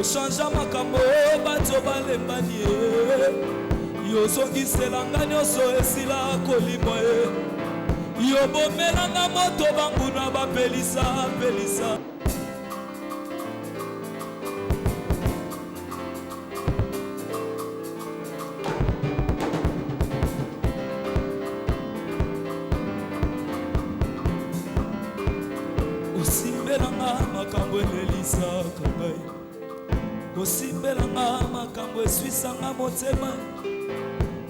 Oshanja makambo bato balembani yozongisela nga nyonso esila kolimo yobomelanga moto banguna bapelisa pelisa osimbelanga makambo elelisaka ngai osimbelanga makambo eswisanga motema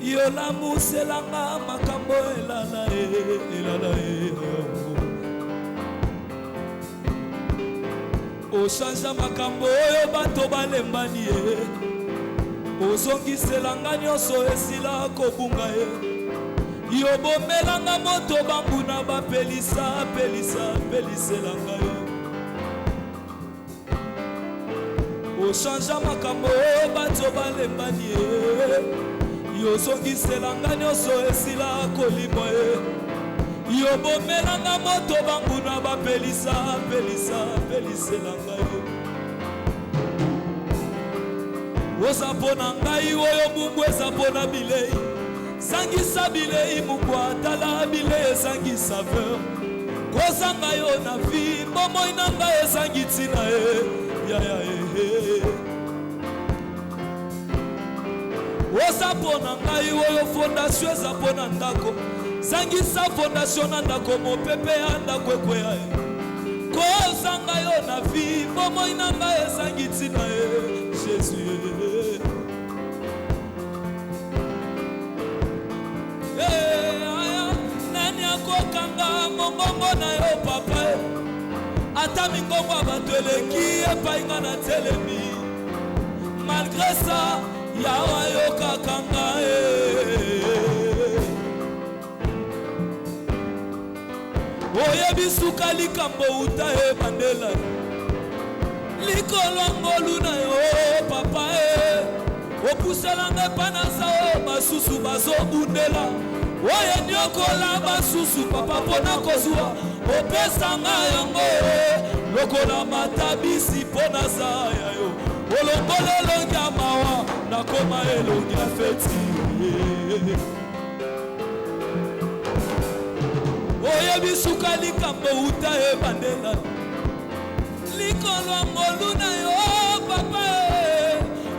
yolamuselanga makambo elala oshanja makambo oyo bato balembani ozongiselanga nyonso esila kobunga yobomelanga moto banguna bapelisa peliselanga oshanja makambo oyo bato balembani yozongiselanga nyonso esila kolimo yobomelanga moto banguna bapelisa peliselanga oza mpona ngai oyo mungu eza mpona bilei sangisa bilei mungu atala bilei ezangi saveur kozanga yo na vi bomoi na ngai ezangi ntina oza mpona ngai oyo fondation eza mpona ndako zangisa fondation na ndako mopepe ya ndako ekweya kozanga yo na vi bomoi na ngai ezangi ntina Jésus nani akokanga mongongo na yo papa ata mingongo ya bato eleki epai nga na telemi malgré ça yawa yokaka ngai oyebi suka likambo uta ebandela likolo ngolu na yo papa opuselanga epa na sao basusu bazobundela oye nyokola basusu papa mpona kozwa opesanga yango lokola matabisi mpona zaya yo olongola elongi ya mawa nakoma elongi ya feti oyebi suka likambo uta ebandela likolo ngolu na yo papa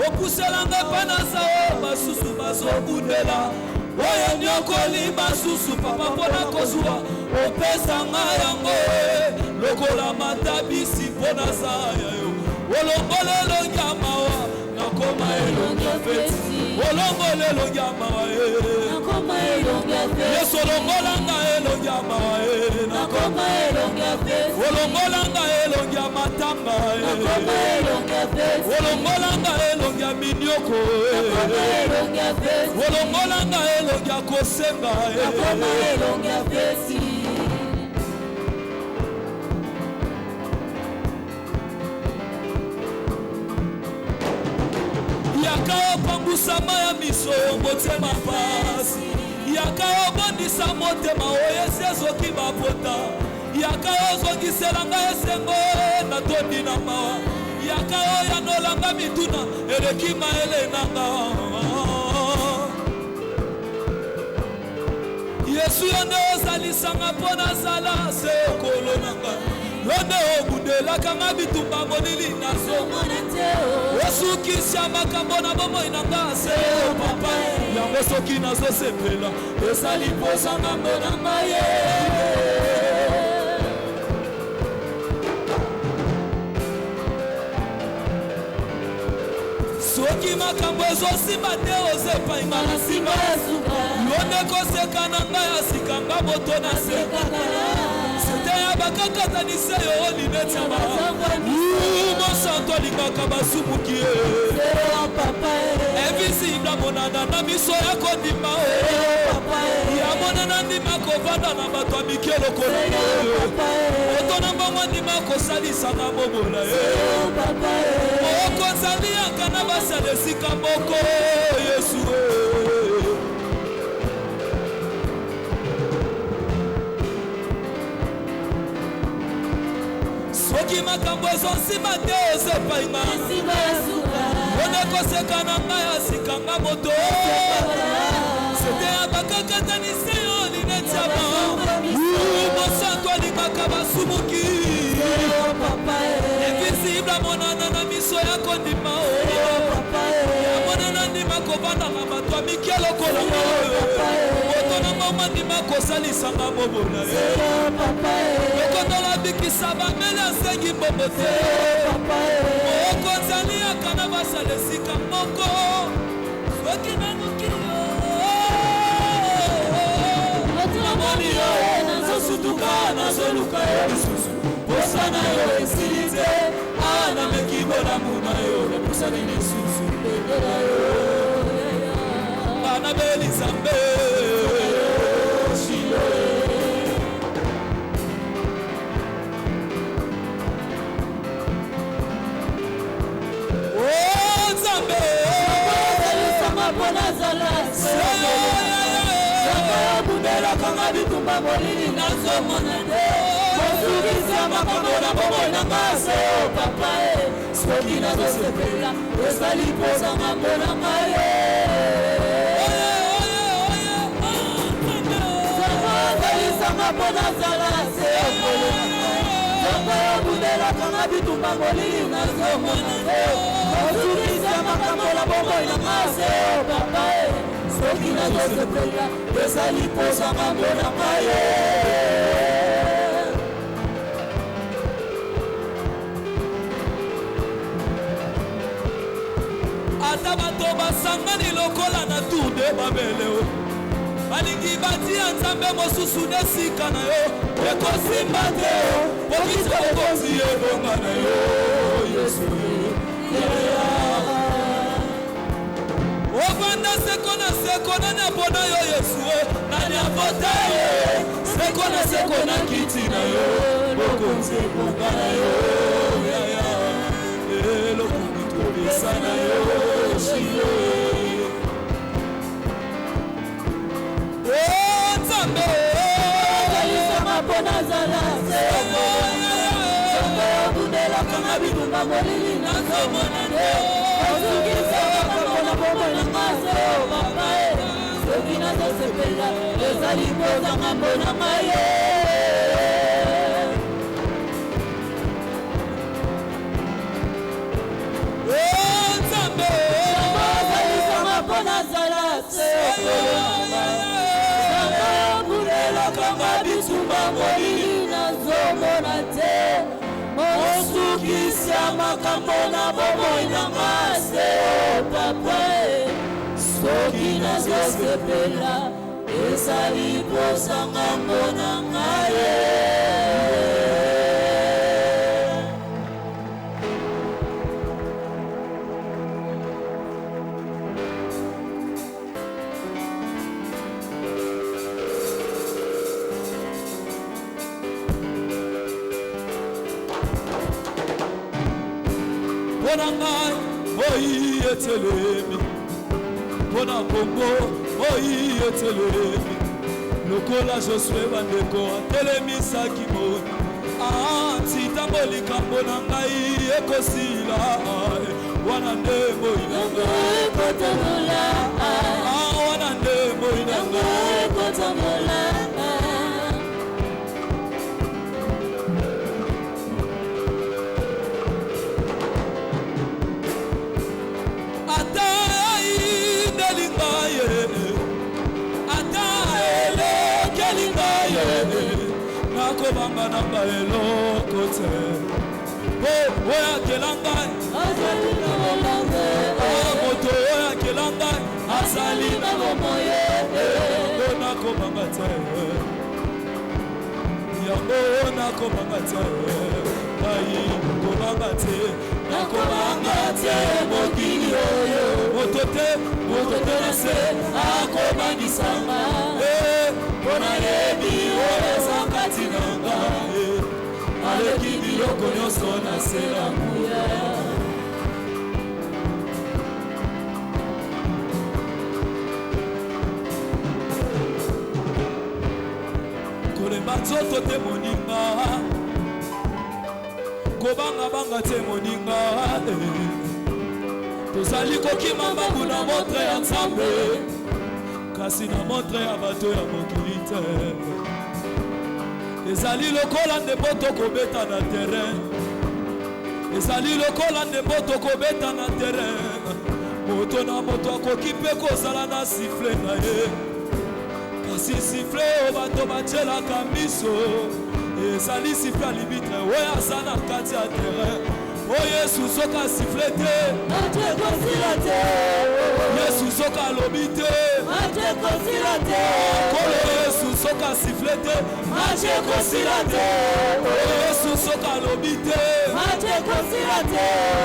opuselanga epa na sao basusu bazobundela oye nyokoli basusu papa mpona kozwa opesanga yango lokola matabisi mpona zaya yo olongola elongi ya mawa nakoma elongi ya feti olongola elongi ya mawa nakoma elongi ya feti yesu olongolanga elongi ya mawa nakoma elongi ya feti olongolanga elongi ya matanga nakoma elongi ya feti olongolanga elongi ya minioko nakoma elongi ya feti olongolanga elongi ya kosenga nakoma elongi ya feti yaka opangusama ya miso motema pasi yaka obondisa motema oyo esi ezoki bapota yaka ozongiselanga esengo natondi na mawa yaka oyanolanga mituna eleki maele nanga yesu yo nde ozalisanga mpo nazala se okolo nanga yo nde obundelaka nga bitumba molili nazomona te osukisa makambo na bomoi na nga se papa yango soki nazosepela ezali mposa ngambo na ngai soki makambo ezosimba te ozepai nga na nsima yo nde koseka na ngai asikanga moto na sekaka sete ya bakakatanise yo lineti ya mosanto alingaka basumuki invisible amonana na miso ya kondima ya monana ndima kovanda na bato ya mikelo kolona otona mbongo ndima kosalisanga mobola okozali yanka na basala esika moko yesu soki makambo ezosima te ozepainga okoseka na ngai asikanga moto sete ya bakakatanise yo lineti ya mosantu alingaka basumuki invisible amonana na miso ya kondima yamonana ndima kovandaka bato ya mikia lokolanga moto nango mandima kosalisanga mobona lokotola bikisa bamele asengi mbombo te okonzali akana basala esika moko soki nanuki namoni yo nazosutuka nazoluka yo lisusu posa na yo esili te nameki bolamu na yo napusani lisusu pendela yo bana belinzambe kanga bitumba molili nazomona te mosukisa makambo na bomoi na ngase o papa soki nazosepela ezali kozanga mpona ngai zangazalisanga mpo nazala se zanga yobundela kanga bitumba molili nazomona te mosukisa makambo na bomoi na ngase o papa soki nazosepela ezali kozanga mpona ngai ata bato basangani lokola na tour de babele balingi batia nzambe mosusu nesika na yo ekosimba te pokisa okozi ebonga na yo yesu ovanda seko na seko nani apona yo yesu nani avota ye seko na seko na kiti na yo bokonzi ebonga na yo yaya elokumu tobisa na yo shilo nzambe ozalisanga mpo nazala seko obundelaka na bitumba molili nazomona te ozukisaka mpona bomoi na ngase o papa soki nazosepela ezali kozanga mpona ngai nzambe ozalisanga mpo nazala obundelaka na bitumba molili nazomona te mosukisa makambo na bomoi na ngase o papa soki nazosepela ezali kozanga mpona ngai mpona ngai moi etelemi mpona kongo moi etelemi lokola josue bandeko atelemisaki moi ntango likambo na ngai ekosila wana nde moi na ngai ekotambola wana nde moi na ngai ekotambola nakobanga na ngai eloko te oyo akela ngai moto oyo akela ngai azali na bomoye nakobanga te yango nakobanga te ngai kobanga te nakobanga te mokili oyo moto te na se akobangisanga mpona yebi oyo ezakati na ngai aleki biloko nyonso na se na nguya kolemba nzoto te moninga kobanga-banga te moninga tozali kokima mbangu na montre ya Nzambe kasi na montre ya bato ya mokili te ezali lokola ndembo tokobeta na terrain ezali lokola ndembo tokobeta na terrain moto na moto akoki mpe kozala na sifle na ye kasi sifle oyo bato batielaka miso ezali sifle ya libitre oyo aza na kati ya terrain o Yesu soki asifle te Yesu soki alobi te kolo Yesu soki asifle te Yesu soki alobi te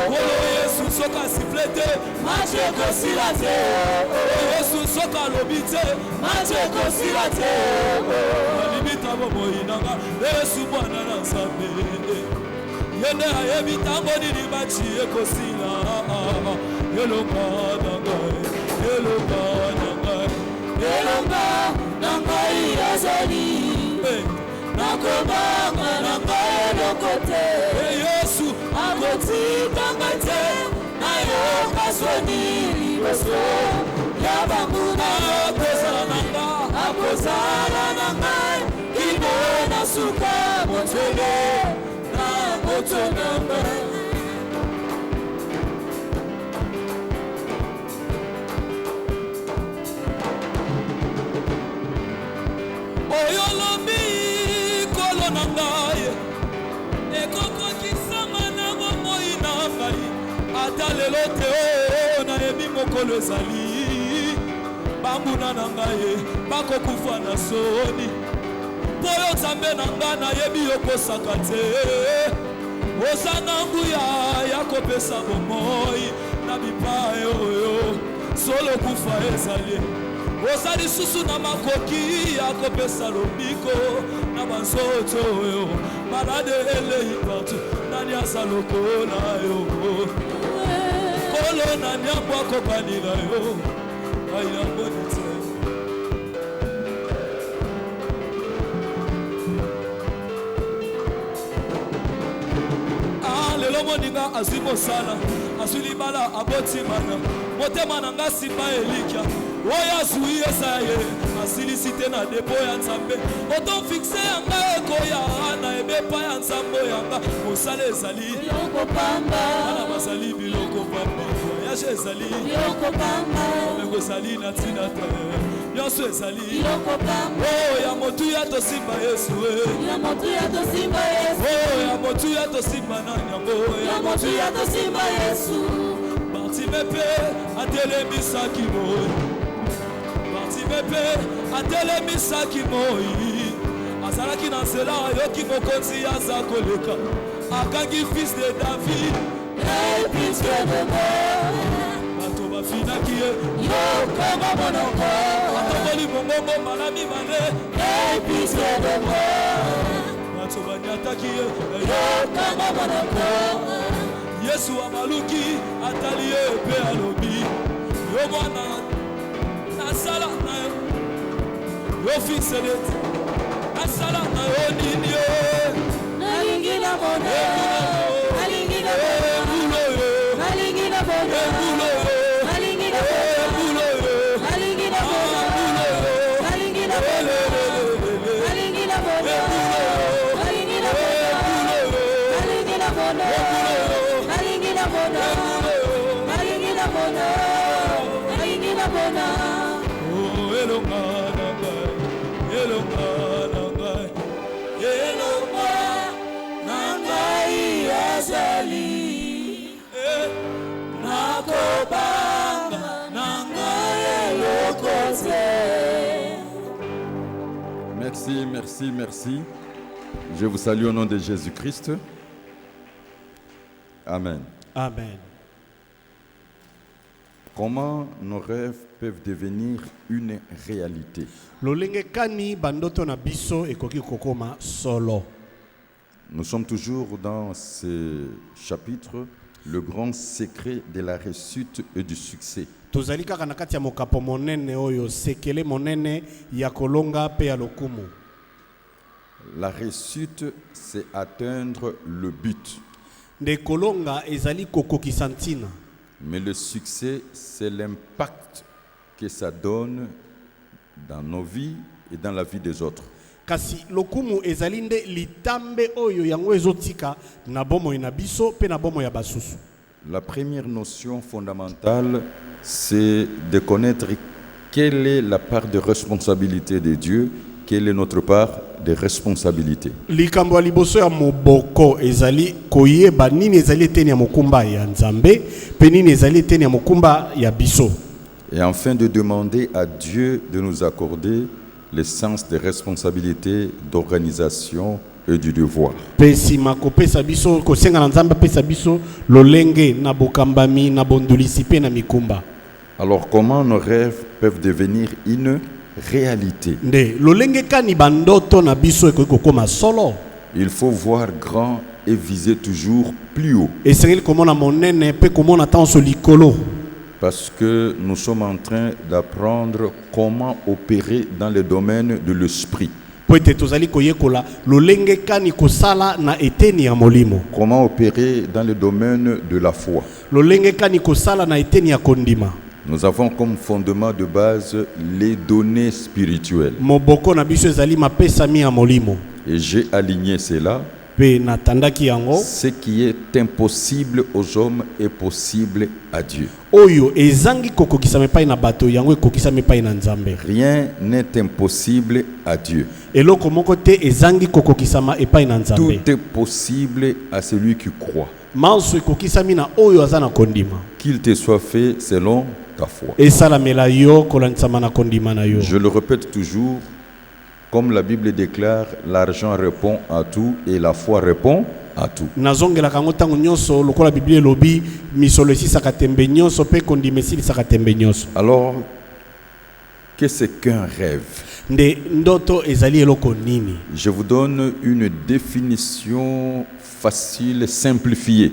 kolo Yesu soki asifle te Yesu soki alobi te alimita bomoi nanga Yesu mwana na Nzambe yende ayebi ntango nini baci ekosila elonga na ngai na ngai azali nakobanga na ngai eloko te Yesu akotikanga te nayoka soni liboso ya banguna akozala na ngai kino na suka motele oyo lobi kolo na ngai ekokokisama na bomoi na ngai ata lelo te o nayebi mokolo ezali bambuna na ngai bakokufa na soni mpo oyo Nzambe na ngai nayebi okosaka te ozanga nguya ya kopesa bomoi na bipai oyo solo kufa ezali oza lisusu na makoki ya kopesa lobiko na banzoto oyo malade elei partout nani aza lokola yo kolo nani yango akobanila yo ayamboni te lelo moninga azwi mosala azwi libala abotimana motema na nga nsima elikya oyo azwi eza ye asilisi te na depo ya Nzambe otofikse yanga ekoya na ebepa ya Nzambe yanga mosala ezali ana bazali biloko pamba voyage ezali omeko ezali na ntina te nyonso ezali oyo ya motuya tosimba Yesu oyo ya motuya tosimba nani yango ya motuya tosimba Yesu Bartime mpe atelemisaki moi Bartime mpe atelemisaki moi azalaki na nzela ayoki mokonzi aza koleka akangi fils de David bato bafinaki ye yokanga monoko atongoli mongongo malami male bato banyataki ye yokanga monoko Yesu amaluki atali ye pe alobi yo mwana nasala na yo yo fiselet nasala na yo nini yo nalingi na mona nalingi na mona nalingi na mona nalingi na mona nalingi na mona nalingi na mona nalingi na mona nalingi na mona nalingi na mona oh elonga na ngai azali nakobanga na ngai eloko te. Merci. Je vous salue au nom de Jésus-Christ. Amen. Comment nos rêves peuvent devenir une réalité? Nous sommes toujours dans ce chapitre, le grand secret de la réussite et du succès. La réussite, c'est atteindre le but. Mais le succès, c'est l'impact que ça donne dans nos vies et dans la vie des autres. Kasi lokumu ezali nde litambe oyo yango ezotika na bomo na biso pe na bomo ya basusu. La première notion fondamentale, c'est de connaître quelle est la part de responsabilité de Dieu, quelle est notre part de responsabilité. Likambo ya liboso ya moboko ezali koyeba nini ezali eteni ya mokumba ya Nzambe pe nini ezali eteni ya mokumba ya biso. Et enfin de demander à Dieu de nous accorder le sens des responsabilités, d'organisation et du devoir. Pesima kopesa biso kosenga na Nzambe pesa biso lolenge na bokambami na bondolisi pe na mikumba. Alors comment nos rêves peuvent devenir une réalité? Nde lolenge kani bandoto na biso ekoki kokoma solo. Il faut voir grand et viser toujours plus haut. Esengeli komona monene pe komona tanso likolo. Parce que nous sommes en train d'apprendre comment opérer dans le domaine de l'esprit. Comment opérer dans le domaine de la foi. Nous avons comme fondement de base les données spirituelles. Et j'ai aligné cela. Ce qui est impossible aux hommes est possible à Dieu. Rien n'est impossible à Dieu. Tout est possible à celui qui croit. Qu'il te soit fait selon ta foi. Je le répète toujours. Comme la Bible déclare, l'argent répond à tout et la foi répond à tout. Alors, qu'est-ce qu'un rêve? Je vous donne une définition facile, simplifiée.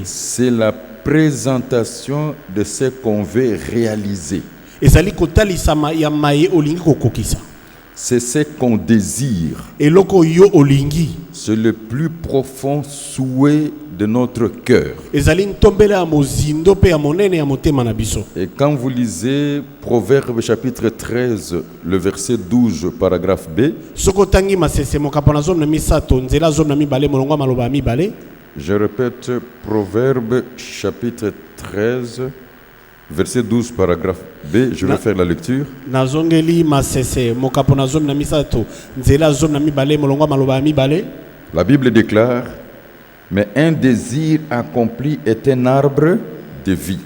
C'est la présentation de ce qu'on veut réaliser. C'est ce qu'on désire. C'est le plus profond souhait de notre cœur. Et quand vous lisez Proverbe chapitre 13, le verset 12, paragraphe B, je répète, Proverbe chapitre 13, verset 12, paragraphe B, je vais faire la lecture. La Bible déclare, mais un désir accompli est un arbre de vie.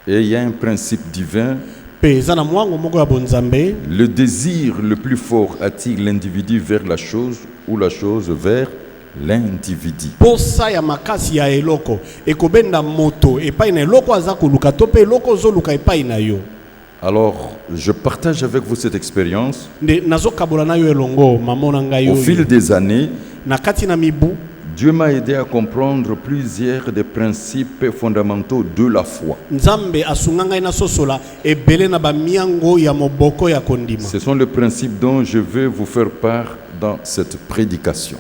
Et il y a un principe divin. Le désir le plus fort attire l'individu vers la chose ou la chose vers l'individu. Alors, je partage avec vous cette expérience. Au fil des années, Dieu m'a aidé à comprendre plusieurs des principes fondamentaux de la foi. Ce sont les principes dont je vais vous faire part dans cette prédication.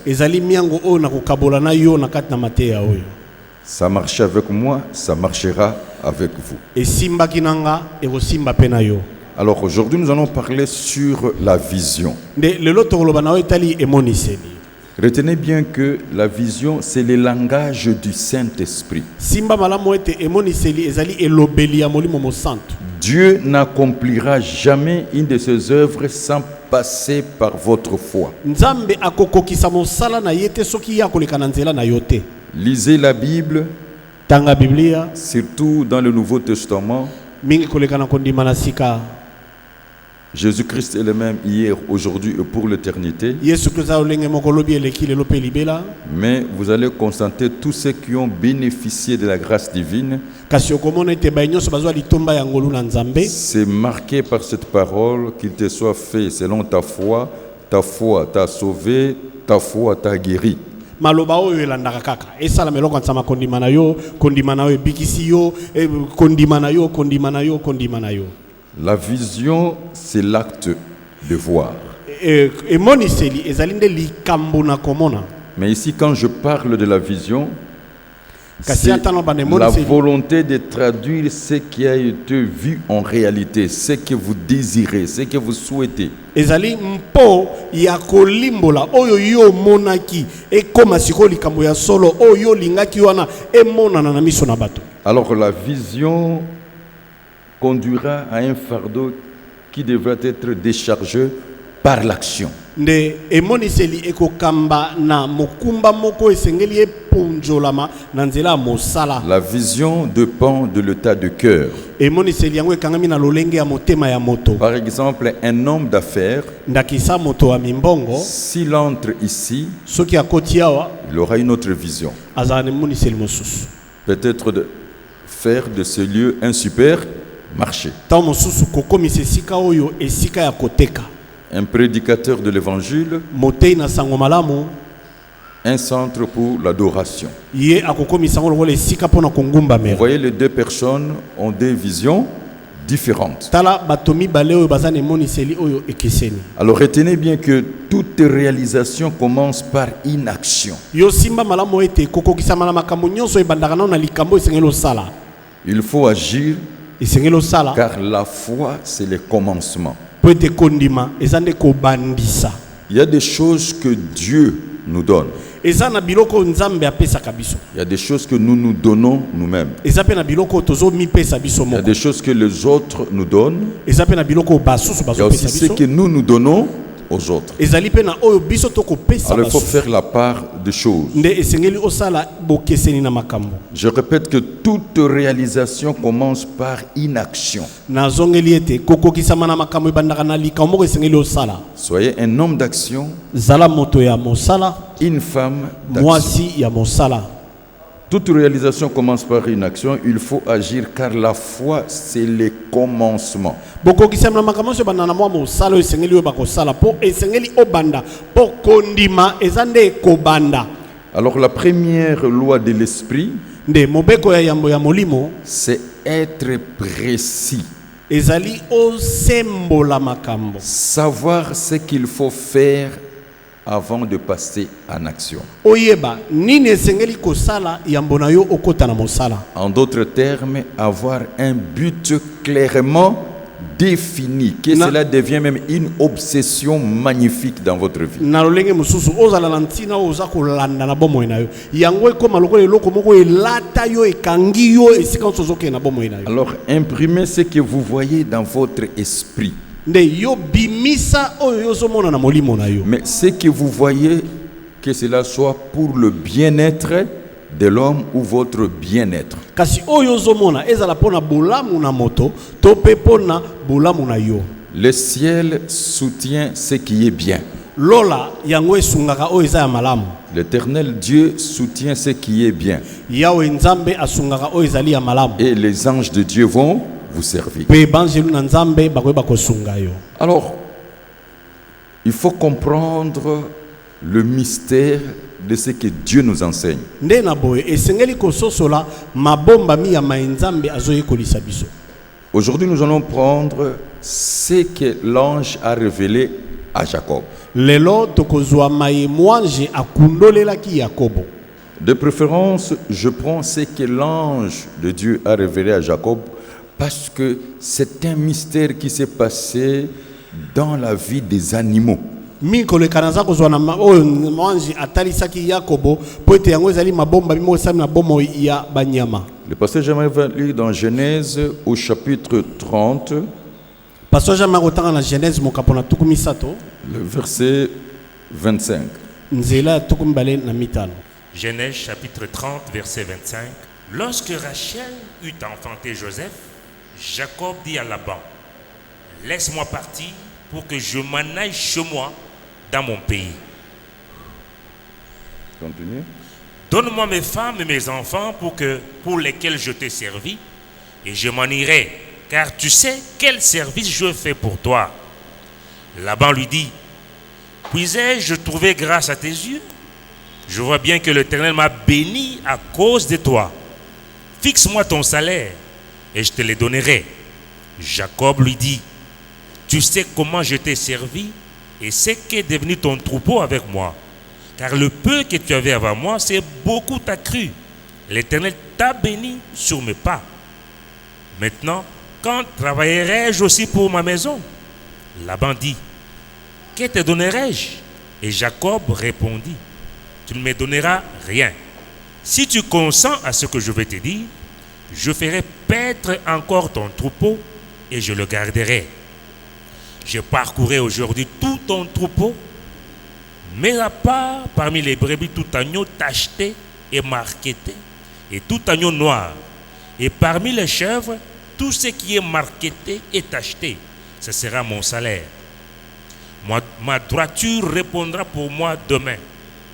Ça marche avec moi, ça marchera avec vous. Alors aujourd'hui, nous allons parler sur la vision. Retenez bien que la vision, c'est le langage du Saint-Esprit. Dieu n'accomplira jamais une de ses œuvres sans passer par votre foi. Lisez la Bible, surtout dans le Nouveau Testament. Jésus-Christ est le même hier, aujourd'hui et pour l'éternité. Mais vous allez constater tous ceux qui ont bénéficié de la grâce divine. C'est marqué par cette parole qu'il te soit fait selon ta foi t'a sauvé, ta foi t'a guéri. La vision, c'est l'acte de voir. emoniseli ezali nde likambo na komona. Mais ici, quand je parle de la vision, Kasi c'est ata no bana la emoniseli volonté de traduire ce qui a été vu en réalité, ce que vous désirez, ce que vous souhaitez. ezali mpo ya kolimbola oyo yo monaki ekoma siko likambo ya solo oyo lingaki wana emonana na miso na bato. Alors la vision conduira à un fardeau qui devra être déchargé par l'action. Nde emoniseli ekokamba na mokumba moko esengeli epunjolama na nzela mosala. La vision dépend de l'état de cœur. Emoniseli yango ekangami na lolenge ya motema ya moto. Par exemple, un homme d'affaires, Ndakisa moto wa mimbongo s'il entre ici, soki akoti awa il aura une autre vision. azala na emoniseli mosusu. Peut-être de faire de ce lieu un super marché. Ntango mosusu kokomisa esika oyo esika ya koteka. Un prédicateur de l'évangile, Motei na sango malamu un centre pour l'adoration. ye akokomisa ngo lokola esika mpona Vous kongumbamela. voyez, les deux personnes ont des visions différentes. Tala bato mibale oyo baza na emoniseli oyo ekeseni. Alors retenez bien que toute réalisation commence par une action. Yo simba malamu ete kokokisama na makambo nyonso ebandaka nano na likambo esengeli osala. Il faut agir Esengeli osala car la foi, c'est le commencement. po ete kondima eza nde kobandisa. Il y a des choses que Dieu nous donne. Eza na biloko nzambe apesaka biso. Il y a des choses que nous nous donnons nous-mêmes. Eza pe na biloko tozo mipesa biso Il y a moko. des choses que les autres nous donnent. Eza pe na biloko basusu Il y a aussi bazopesa ce biso. que nous donnons aux autres. Ezali pe na oyo biso tokopesa Alors il faut basusu. faire la part des choses. Nde esengeli osala bokeseni na makambo. Je répète que toute réalisation commence par une action. Nazongeli ete kokokisama na makambo ebandaka na likambo moko esengeli osala. Soyez un homme d'action, Zala moto ya mosala, une femme d'action. mwasi ya mosala. Toute réalisation commence par une action. Il faut agir car la foi, c'est le commencement. Bokokisama na makambo so bandana mwa mosala oyo esengeli oyo bakosala po esengeli obanda po kondima eza nde kobanda. Alors la première loi de l'esprit, Nde mobeko ya yambo ya molimo c'est être précis. ezali osembola makambo. Savoir ce qu'il faut faire avant de passer en action. Oyeba nini esengeli kosala yambo na yo okota na mosala. En d'autres termes, avoir un but clairement défini, que Na- cela devient même une obsession magnifique dans votre vie. Na lolenge mosusu ozala na ntina oyo oza kolanda na bomoi na yo. Yango ekoma lokola eloko moko elata yo ekangi yo esika nyonso ozokende na bomoi na yo. Alors, imprimez ce que vous voyez dans votre esprit. Nde yo bimisa oyo yozomona na molimo na yo. Mais ce que vous voyez, que cela soit pour le bien-être de l'homme ou votre bien-être. Kasi oyo yozomona ezala pona bolamu na moto to pe pona bolamu na yo. Le ciel soutient ce qui est bien. Lola yango esungaka oyo eza ya malamu. L'Éternel Dieu soutient ce qui est bien. Yawe nzambe asungaka oyo ezali ya malamu. Et les anges de Dieu vont vous servir. Pe banjelu na nzambe bakoyeba kosunga yo. Alors, il faut comprendre le mystère de ce que Dieu nous enseigne. Nde na boye esengeli kososola mabomba mi ya nzambe azoyekolisa biso. Aujourd'hui, nous allons prendre ce que l'ange a révélé à Jacob. Lelo tokozwa maye mwanje akundolelaki Yakobo. De préférence, je prends ce que l'ange de Dieu a révélé à Jacob parce que c'est un mystère qui s'est passé dans la vie des animaux. Mikolo kanaza kozwa na oyo mwanje atalisaki Yakobo po ete yango ezali mabomba mimo sami na bomo ya banyama. Le pasteur j'aimerais lire dans Genèse au chapitre 30, Pasteur Jean Marotanga na Genèse mokapona tukumi sato le verset 25. nzela tukumi bale na mitano. Genèse chapitre 30, verset 25. Lorsque Rachel eut enfanté Joseph, Jacob dit à Laban, « Laisse-moi partir pour que je m'en aille chez moi dans mon pays. Continue. Donne-moi mes femmes et mes enfants pour lesquels je t'ai servi, et je m'en irai, car tu sais quel service je fais pour toi. » Laban lui dit, « Puis-je trouver grâce à tes yeux? Je vois bien que l'Éternel m'a béni à cause de toi. Fixe-moi ton salaire, et je te le donnerai. » Jacob lui dit, « Tu sais comment je t'ai servi et ce qu'est devenu ton troupeau avec moi. Car le peu que tu avais avant moi, c'est beaucoup accru. L'Éternel t'a béni sur mes pas. Maintenant, quand travaillerai-je aussi pour ma maison? Laban dit, que te donnerai-je? Et Jacob répondit, tu ne me donneras rien. Si tu consens à ce que je vais te dire, je ferai paître encore ton troupeau et je le garderai. Je parcourrai aujourd'hui tout ton troupeau, mais à part parmi les brebis tout agneau tacheté et marqueté, et tout agneau noir, et parmi les chèvres, tout ce qui est marqueté et tacheté, ce sera mon salaire. Ma droiture répondra pour moi demain,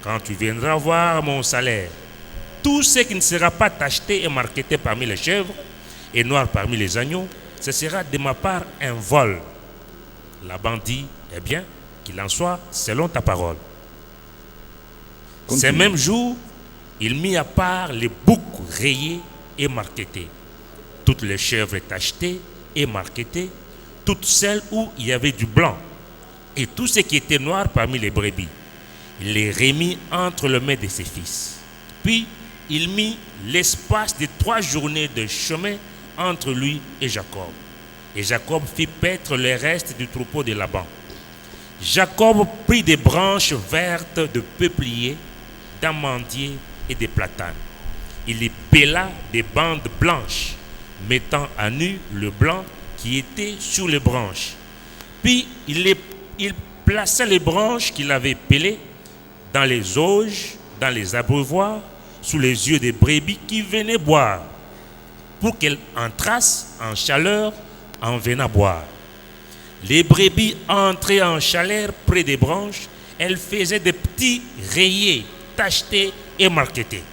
quand tu viendras voir mon salaire. Tout ce qui ne sera pas tacheté et marqueté parmi les chèvres, et noir parmi les agneaux, ce sera de ma part un vol. Laban dit, eh bien, qu'il en soit selon ta parole. Continue. Ces mêmes jours, il mit à part les boucs rayés et marquetés, toutes les chèvres tachetées et marquetées, toutes celles où il y avait du blanc, et tout ce qui était noir parmi les brebis. Il les remit entre les mains de ses fils. Puis, il mit l'espace de 3 journées de chemin entre lui et Jacob. Et Jacob fit paître les restes du troupeau de Laban. Jacob prit des branches vertes de peuplier, d'amandier et de platane. Il y pela des bandes blanches, mettant à nu le blanc qui était sur les branches. Puis il plaça les branches qu'il avait pelées dans les auges, dans les abreuvoirs, sous les yeux des brebis qui venaient boire, pour qu'elles entrassent en chaleur en venant boire. Les brebis entraient en chaleur près des branches, elles faisaient des petits rayés, tachetés et marquetés.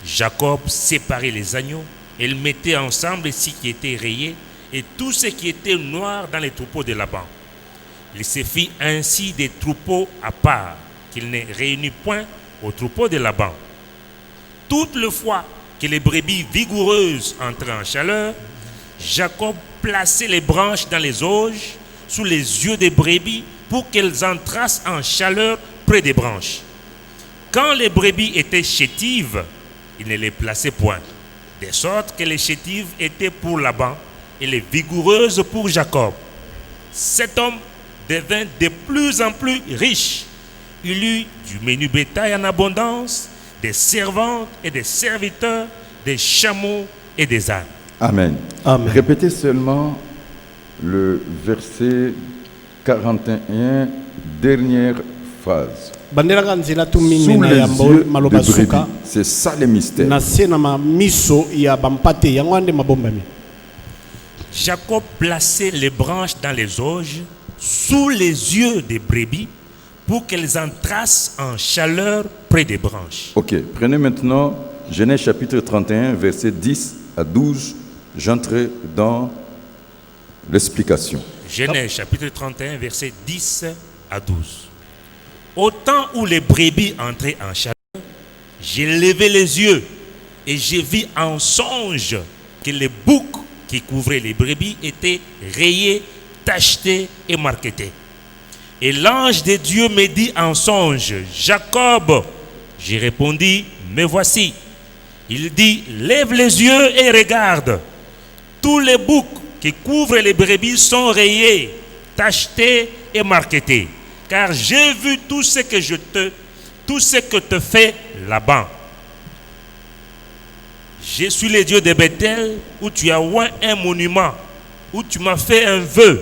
Jacob séparait les agneaux, et le mettait ensemble ce qui était rayé et tout ce qui était noir dans les troupeaux de Laban. Il se fit ainsi des troupeaux à part, qu'il ne réunit point aux troupeaux de Laban. Toutes les fois que les brebis vigoureuses entraient en chaleur, Jacob plaçait les branches dans les auges, sous les yeux des brebis, pour qu'elles entrassent en chaleur près des branches. Quand les brebis étaient chétives, il ne les plaçait point, de sorte que les chétives étaient pour Laban et les vigoureuses pour Jacob. Cet homme devint de plus en plus riche. Il eut du menu bétail en abondance, des servantes et des serviteurs, des chameaux et des ânes. Amen. Amen. Répétez seulement le verset 41, dernière phrase. bandelaka nzela Sous tumine na les yambo yeux maloba de brebis. suka C'est ça le mystère. na se na miso ya bampate yango ande mabombami. Jacob plaçait les branches dans les auges, sous les yeux des brebis, pour qu'elles entrassent en chaleur près des branches. Ok, prenez maintenant Genèse chapitre 31, versets 10 à 12. J'entre dans l'explication. Genèse chapitre 31, versets 10 à 12. Au temps où les brebis entraient en chaleur, j'ai levé les yeux et j'ai vu en songe que les boucs qui couvraient les brebis étaient rayés, tachetés et marquetés. Et l'ange de Dieu me dit en songe, Jacob. J'ai répondu, me voici. Il dit, lève les yeux et regarde. Tous les boucs qui couvrent les brebis sont rayés, tachetés et marquetés. Car j'ai vu tout ce que te fait Laban. Je suis le Dieu de Bethel, où tu as oint un monument, où tu m'as fait un vœu.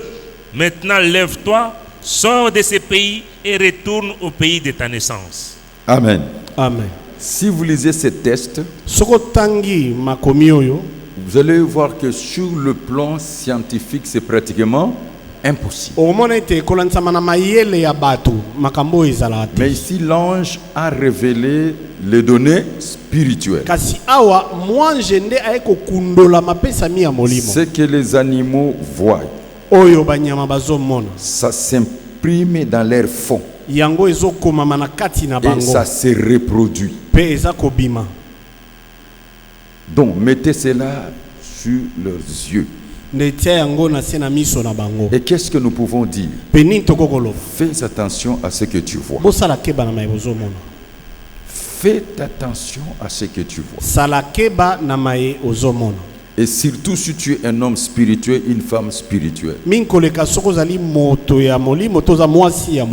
Maintenant lève-toi, sors de ce pays et retourne au pays de ta naissance. Amen. Amen. Si vous lisez ces textes, Soko tangi makomi oyo vous allez voir que sur le plan scientifique, c'est pratiquement impossible. omona ete ekolanisama na mayele ya bato makambo oyo ezalaka te. Mais ici, l'ange a révélé les données spirituelles. Kasi awa mwanje nde aye kokundola mapesami ya molimo Ce que les animaux voient, oyo banyama bazomona ça s'imprime dans leur fond yango ezokomama na kati na et bango ça se reproduit. mpe eza kobima. Donc, mettez cela sur leurs yeux. Et qu'est-ce que nous pouvons dire? Fais attention à ce que tu vois. Fais attention à ce que tu vois. Et surtout si tu es un homme spirituel, une femme spirituelle.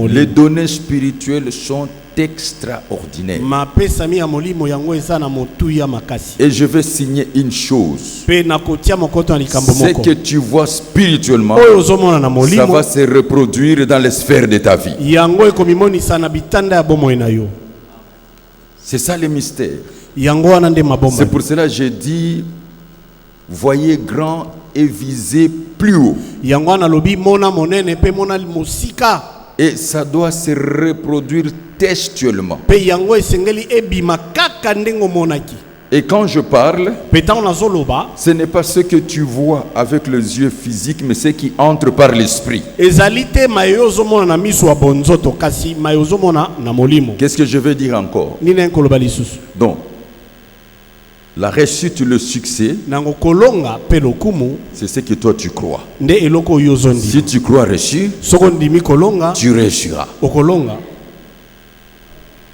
Les données spirituelles sont extraordinaires. Et je vais signer une chose. Ce que tu vois spirituellement, ça va se reproduire dans les sphères de ta vie. C'est ça le mystère. C'est pour cela que j'ai dit, voyez grand et visez plus haut. Et ça doit se reproduire textuellement. Et quand je parle, ce n'est pas ce que tu vois avec les yeux physiques, mais ce qui entre par l'esprit. Qu'est-ce que je veux dire encore? Donc, la réussite, le succès, c'est ce que toi tu crois. Si tu crois réussir, tu réussiras.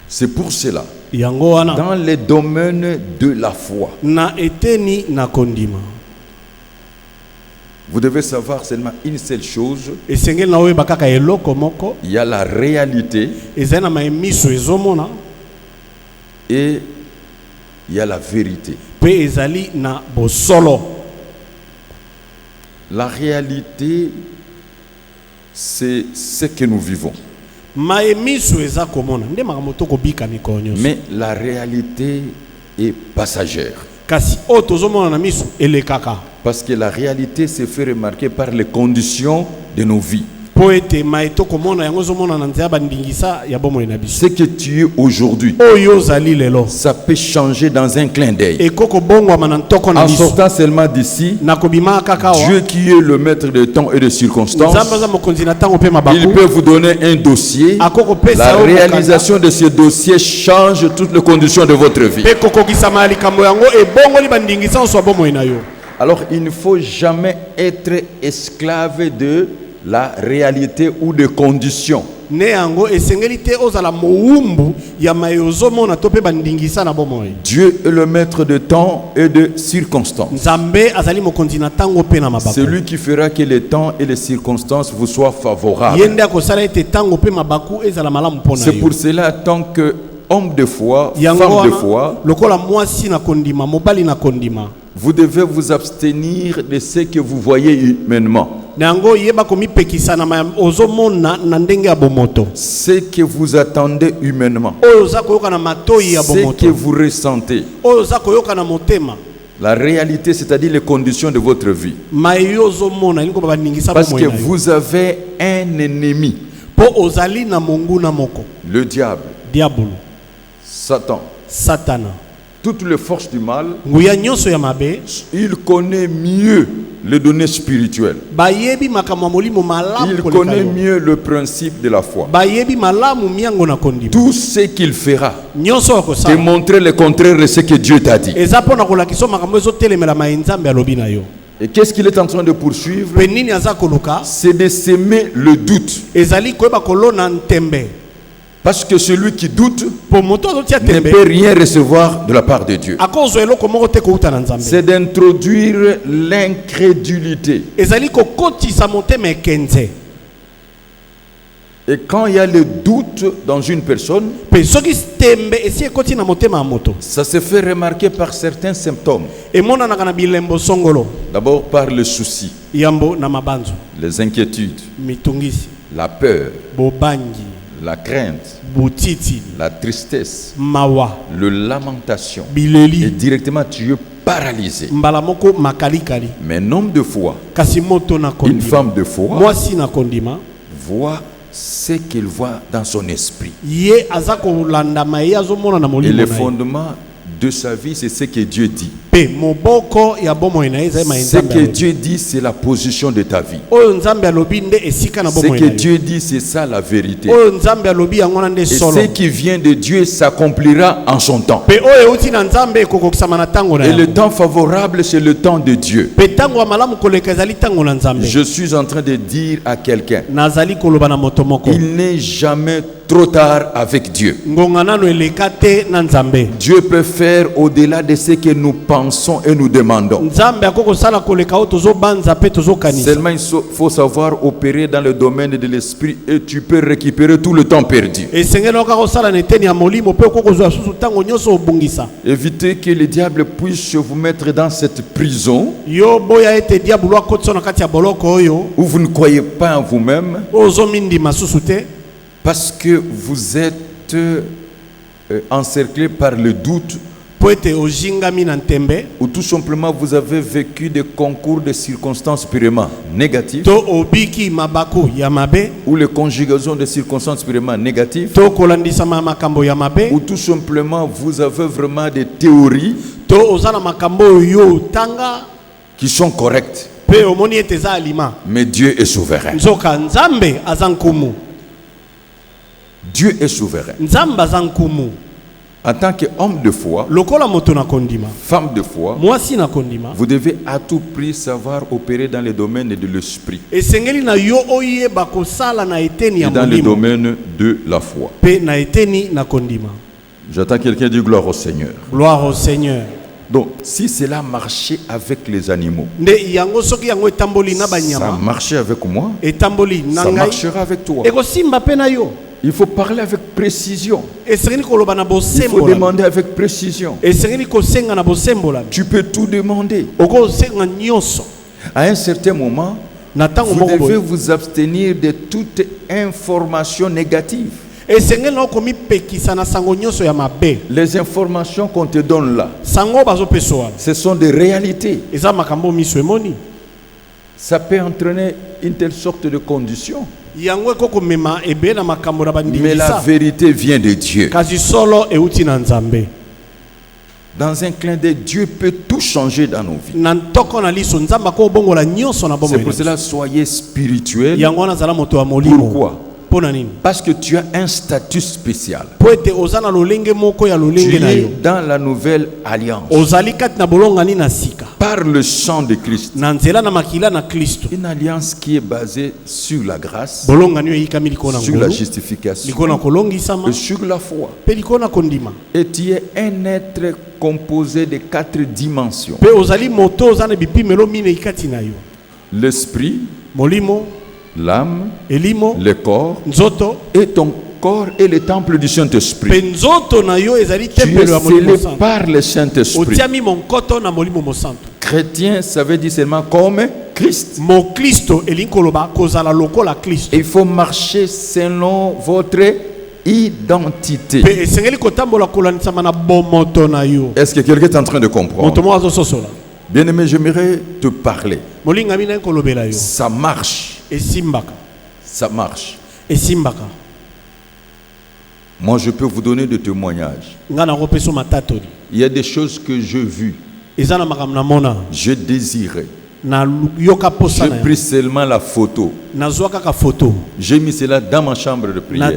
C'est pour cela, dans les domaines de la foi, vous devez savoir seulement une seule chose. Il y a la réalité et il y a la vérité. La réalité, c'est ce que nous vivons. Mais la réalité est passagère. Parce que la réalité se fait remarquer par les conditions de nos vies. Ce que tu es aujourd'hui, ça peut changer dans un clin d'œil. En sortant seulement d'ici, Dieu qui est le maître de temps et de circonstances, il peut vous donner un dossier. La réalisation de ce dossier change toutes les conditions de votre vie. Alors il ne faut jamais être esclave de la réalité ou des conditions. Dieu est le maître de temps et de circonstances. C'est lui qui fera que les temps et les circonstances vous soient favorables. C'est pour cela, tant que homme de foi, femme de foi, vous devez vous abstenir de ce que vous voyez humainement. Ce que vous attendez humainement. Ce que vous ressentez. La réalité, c'est-à-dire les conditions de votre vie. Parce que vous avez un ennemi. Le diable. Satan. Toutes les forces du mal, il connaît mieux les données spirituelles. Il connaît mieux le principe de la foi. Tout ce qu'il fera, démontrer le contraire de ce que Dieu t'a dit. Et qu'est-ce qu'il est en train de poursuivre? C'est de s'aimer le doute. Parce que celui qui doute ne peut rien recevoir de la part de Dieu. C'est d'introduire l'incrédulité. Et quand il y a le doute dans une personne, ça se fait remarquer par certains symptômes. D'abord par le souci, les inquiétudes, la peur, la crainte, la tristesse, le lamentation. Et directement tu es paralysé. Mais un homme de foi, une femme de foi, voit ce qu'il voit dans son esprit. Et le fondement de sa vie, c'est ce que Dieu dit. Ce que Dieu dit, c'est la position de ta vie. Ce que Dieu dit, c'est ça la vérité. Et ce qui vient de Dieu s'accomplira en son temps. Et le temps favorable, c'est le temps de Dieu. Je suis en train de dire à quelqu'un, il n'est jamais trop tard avec Dieu. Dieu peut faire au-delà de ce que nous pensons et nous demandons. Seulement il faut savoir opérer dans le domaine de l'esprit et tu peux récupérer tout le temps perdu. Évitez que le diable puisse vous mettre dans cette prison où vous ne croyez pas en vous-même, parce que vous êtes encerclé par le doute, ou tout simplement vous avez vécu des concours de circonstances purement négatives, ou les conjugaisons de circonstances purement négatives, ou tout simplement vous avez vraiment des théories qui sont correctes, mais Dieu est souverain. Dieu est souverain. En tant qu'homme de foi, femme de foi, vous devez à tout prix savoir opérer dans le domaine de l'esprit et dans le domaine de la foi. J'attends quelqu'un dire gloire au Seigneur. Gloire au Seigneur. Donc, si cela marchait avec les animaux, ça marchait avec moi, ça marchera avec toi. Il faut parler avec précision. Il faut demander avec précision. Tu peux tout demander. À un certain moment, vous devez vous abstenir de toute information négative. Les informations qu'on te donne là, ce sont des réalités. Ça peut entraîner une telle sorte de condition. Mais la vérité vient de Dieu. Dans un clin d'œil, Dieu peut tout changer dans nos vies. C'est pour cela, soyez spirituels. Pourquoi? Parce que tu as un statut spécial. Tu es dans la nouvelle alliance par le sang de Christ. Une alliance qui est basée sur la grâce, sur la justification et sur la foi. Et tu es un être composé de 4 dimensions: l'esprit, l'âme, le corps, et ton corps est le temple du Saint-Esprit. Tu es scellé par le Saint-Esprit. Chrétien, ça veut dire seulement comme Christ. Il faut marcher selon votre identité. Est-ce que quelqu'un est en train de comprendre? Bien-aimé, j'aimerais te parler. Ça marche. Ça marche. Moi, je peux vous donner des témoignages. Il y a des choses que j'ai vues. Je désirais. J'ai pris seulement la photo. J'ai mis cela dans ma chambre de prière.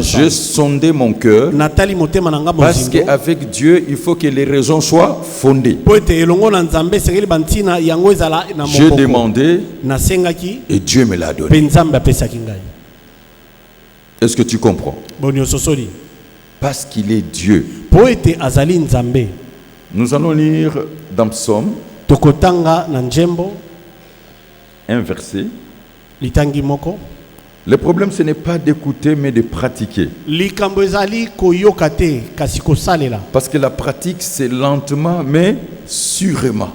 J'ai sondé mon cœur. Parce qu'avec Dieu, il faut que les raisons soient fondées. J'ai demandé et Dieu me l'a donné. Est-ce que tu comprends? Parce qu'il est Dieu. Nous allons lire dans Psaume un verset. Le problème, ce n'est pas d'écouter, mais de pratiquer. Parce que la pratique, c'est lentement, mais sûrement.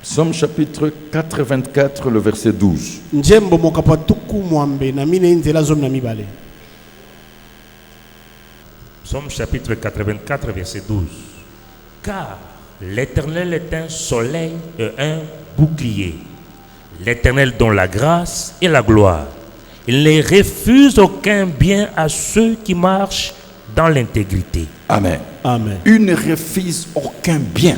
Psaume chapitre 84, le verset 12. Psaume chapitre 84, verset 12. Car l'Éternel est un soleil et un bouclier. L'Éternel donne la grâce et la gloire. Il ne refuse aucun bien à ceux qui marchent dans l'intégrité. Amen. Amen. Il ne refuse aucun bien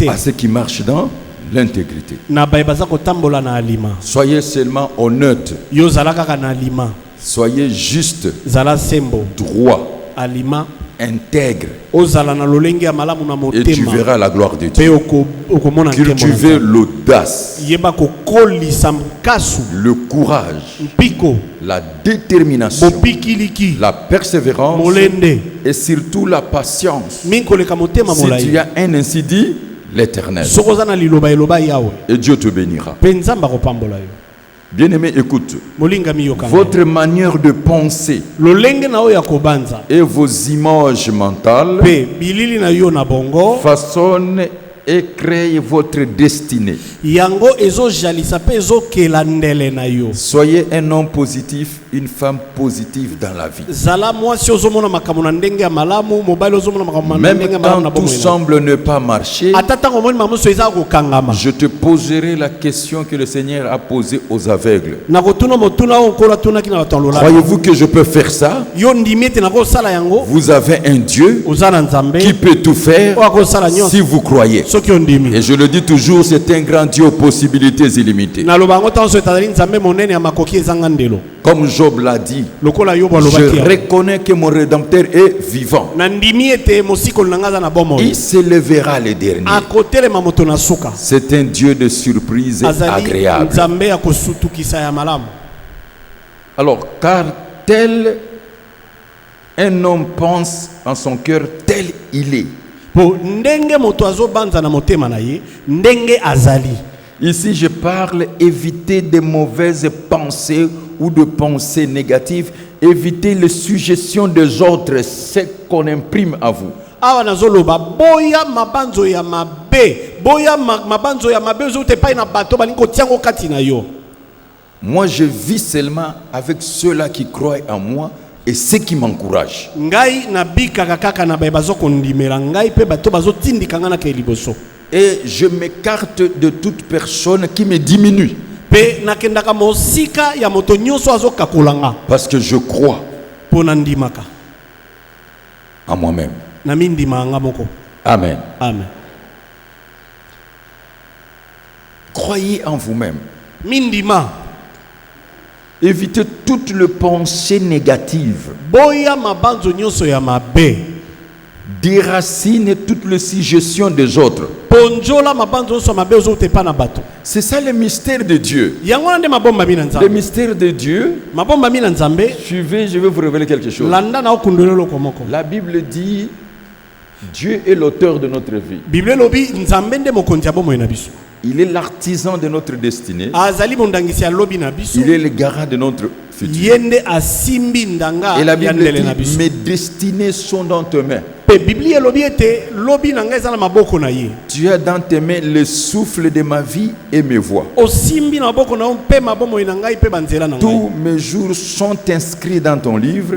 à ceux qui marchent dans l'intégrité. Soyez seulement honnête. Soyez juste, droit, intègre. Et tu verras la gloire de Dieu. Cultivez l'audace, le courage, la détermination, la persévérance et surtout la patience. Si tu as un ainsi dit, l'Éternel. Et Dieu te bénira. Bien-aimé, écoute. Votre manière de penser et vos images mentales façonnent et créez votre destinée. Soyez un homme positif, une femme positive dans la vie. Même quand tout semble ne pas marcher, je te poserai la question que le Seigneur a posée aux aveugles. Croyez-vous que je peux faire ça? Vous avez un Dieu qui peut tout faire si vous croyez. Et je le dis toujours, c'est un grand Dieu aux possibilités illimitées. Comme Job l'a dit, je reconnais que mon Rédempteur est vivant. Il s'élèvera le dernier. C'est un Dieu de surprise agréable. Alors, car tel un homme pense en son cœur, tel il est. Ici, je parle, éviter des mauvaises pensées ou de pensées négatives. Éviter les suggestions des autres, ce qu'on imprime à vous. Moi, je vis seulement avec ceux-là qui croient en moi et ceux qui m'encouragent. Et je m'écarte de toute personne qui me diminue. Parce que je crois en moi-même. Amen. Amen. Croyez en vous-même. Évitez toutes les pensées négatives. Déracine toutes les suggestions des autres. C'est ça le mystère de Dieu. Le mystère de Dieu. Suivez, je vais vous révéler quelque chose. La Bible dit Dieu est l'auteur de notre vie. Il est l'artisan de notre destinée. Il est le garant de notre futur. Et la Bible dit, mes destinées sont dans tes mains. Tu as dans tes mains le souffle de ma vie et mes voix. Tous mes jours sont inscrits dans ton livre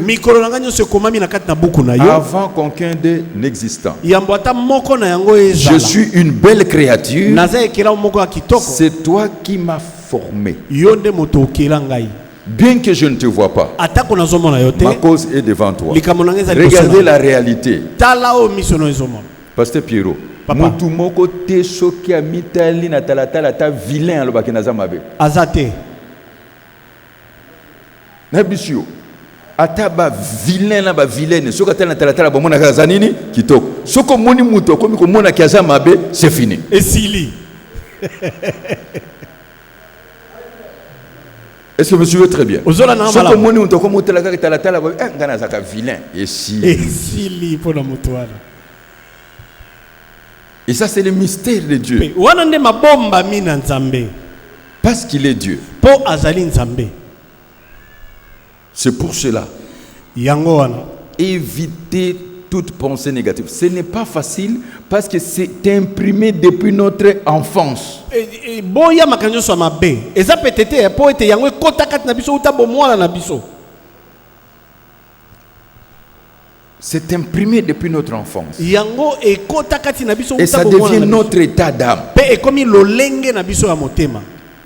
avant qu'aucun d'eux n'existant. Je suis une belle créature. C'est toi qui m'as formé. Bien que je ne te vois pas, ma cause est devant toi. Regardez la réalité. Pasteur Pierrot, mutu moko te soki amitali na talatala ta vilain alobaki naza mabe. Azate. Na bisio. Ata ba vilain na ba vilaine soki atala na talatala ba mona kaza nini kitoko. Soko moni mutu akomi ko mona kiaza mabe, c'est fini. Esili. Est-ce que vous me suivez très bien? Soko moni mutu akomi utala ka talatala ba ngana zaka vilain. Esili pour la mutuala. Et ça, c'est le mystère de Dieu. Parce qu'il est Dieu. C'est pour cela. Évitez toute pensée négative. Ce n'est pas facile parce que c'est imprimé depuis notre enfance. C'est imprimé depuis notre enfance. Et ça devient notre état d'âme.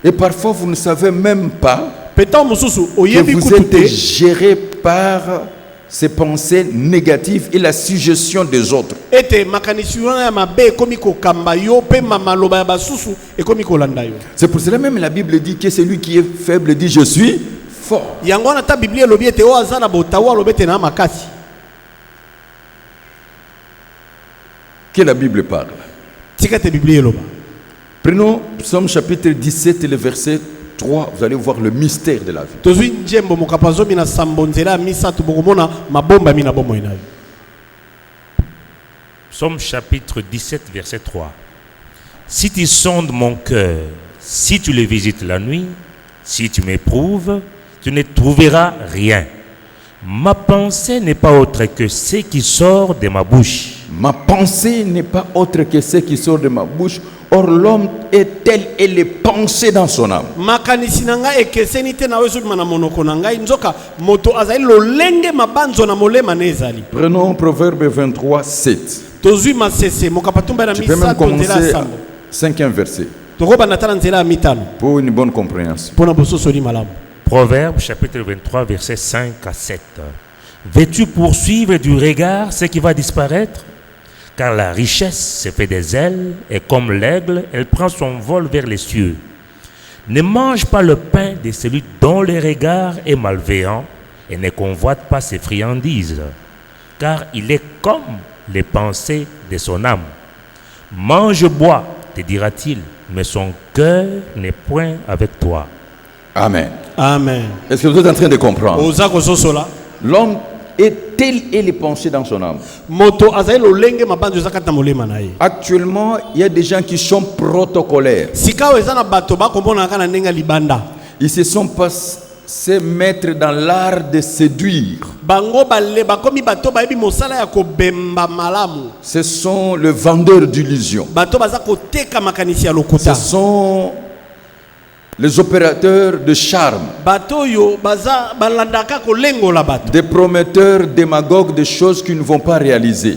Et parfois, vous ne savez même pas que vous êtes géré par ses pensées négatives et la suggestion des autres. C'est pour cela même la Bible dit que celui qui est faible dit je suis fort. Que la Bible parle. Prenons Psaume chapitre 17 et le verset 3, vous allez voir le mystère de la vie. Psaume chapitre 17, verset 3. Si tu sondes mon cœur, si tu le visites la nuit, si tu m'éprouves, tu ne trouveras rien. Ma pensée n'est pas autre que ce qui sort de ma bouche. Ma pensée n'est pas autre que ce qui sort de ma bouche. Or l'homme est tel et les pensées dans son âme. Prenons Proverbe 23, 7. Tu peux même commencer 5e verset. Pour une bonne compréhension. Proverbe chapitre 23, verset 5 à 7. Veux-tu poursuivre du regard ce qui va disparaître? Car la richesse se fait des ailes, et comme l'aigle, elle prend son vol vers les cieux. Ne mange pas le pain de celui dont le regard est malveillant, et ne convoite pas ses friandises, car il est comme les pensées de son âme. Mange, bois, te dira-t-il, mais son cœur n'est point avec toi. Amen. Amen. Est-ce que vous êtes en train de comprendre? L'homme est tel et les pensées dans son âme. Actuellement, il y a des gens qui sont protocolaires. Ils se sont passés maîtres dans l'art de séduire. Ce sont les vendeurs d'illusions. Ce sont les opérateurs de charme, des prometteurs démagogues de choses qu'ils ne vont pas réaliser.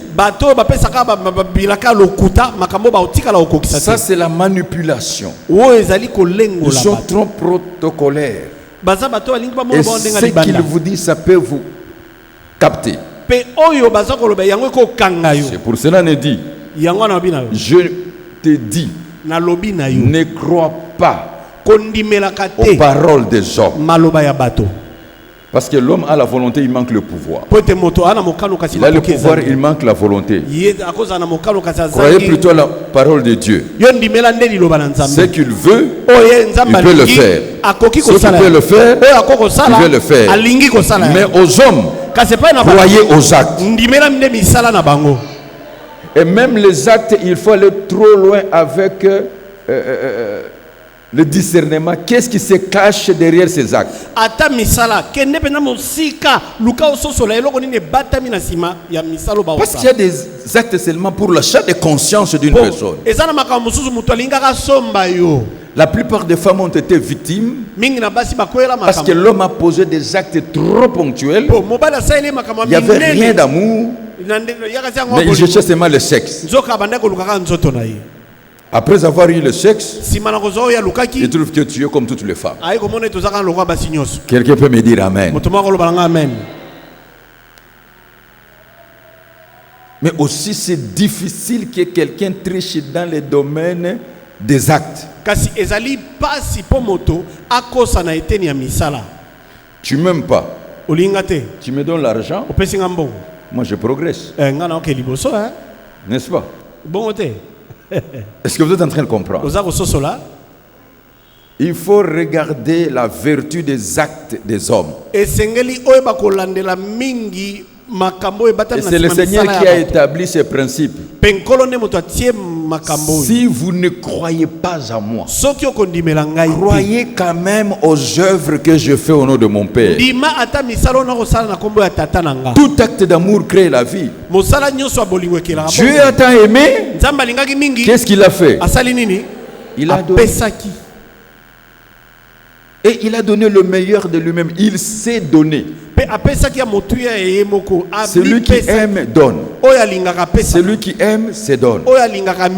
Ça, c'est la manipulation. Ils sont trop protocolaires. Et ce qu'ils vous disent, ça peut vous capter. C'est pour cela qu'il dit, je te dis, ne crois pas aux paroles des hommes. Parce que l'homme a la volonté, il manque le pouvoir. Il a le pouvoir, il manque la volonté. Croyez plutôt à la parole de Dieu. Ce qu'il veut, il peut le faire. Ce qu'il peut le faire, il veut le faire. Mais aux hommes, croyez aux actes. Et même les actes, il faut aller trop loin avec le discernement. Qu'est-ce qui se cache derrière ces actes? Parce qu'il y a des actes seulement pour l'achat de conscience d'une personne. La plupart des femmes ont été victimes parce que l'homme a posé des actes trop ponctuels. Il n'y avait rien d'amour, mais il cherchait seulement le sexe. Après avoir eu le sexe, il trouve que tu es comme toutes les femmes. Quelqu'un peut me dire Amen. Mais aussi c'est difficile que quelqu'un triche dans les domaines des actes. Tu m'aimes pas. Tu me donnes l'argent. Moi je progresse. N'est-ce pas? Est-ce que vous êtes en train de comprendre? Il faut regarder la vertu des actes des hommes. Et c'est le Seigneur qui a établi ces principes. Si vous ne croyez pas à moi, croyez quand même aux œuvres que je fais au nom de mon Père. Tout acte d'amour crée la vie. Dieu a tant aimé. Qu'est-ce qu'il a fait? Il a donné. Et il a donné le meilleur de lui-même. Il s'est donné. Celui qui aime donne. Celui qui aime se donne.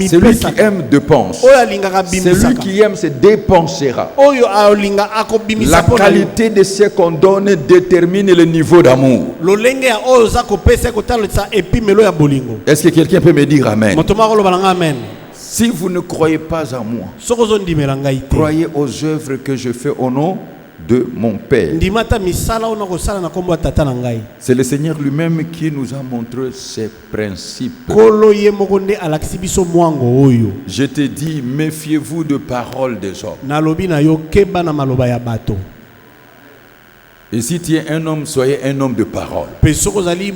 Celui qui aime dépense. Celui qui aime se dépensera. La qualité de ce qu'on donne détermine le niveau d'amour. Est-ce que quelqu'un peut me dire amen? Si vous ne croyez pas à moi, croyez aux œuvres que je fais au nom de mon Père. C'est le Seigneur lui-même qui nous a montré ces principes. Je te dis, méfiez-vous de paroles des hommes. Et si tu es un homme, soyez un homme de parole. Soyez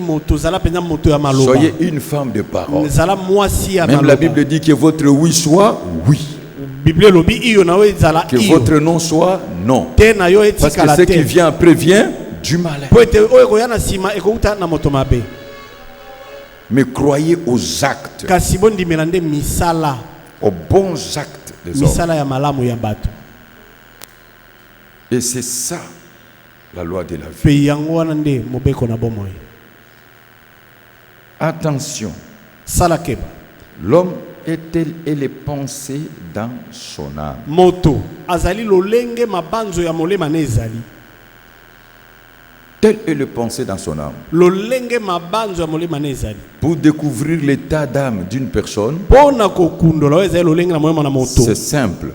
une femme de parole. Même la Bible dit que votre oui soit oui. Que votre non soit non. Parce que ce qui vient après vient du malin. Mais croyez aux actes. Aux bons actes des hommes. Et c'est ça la loi de la vie. Attention. L'homme est tel et les pensées dans son âme. Tel est le pensée dans son âme. Pour découvrir l'état d'âme d'une personne, c'est simple.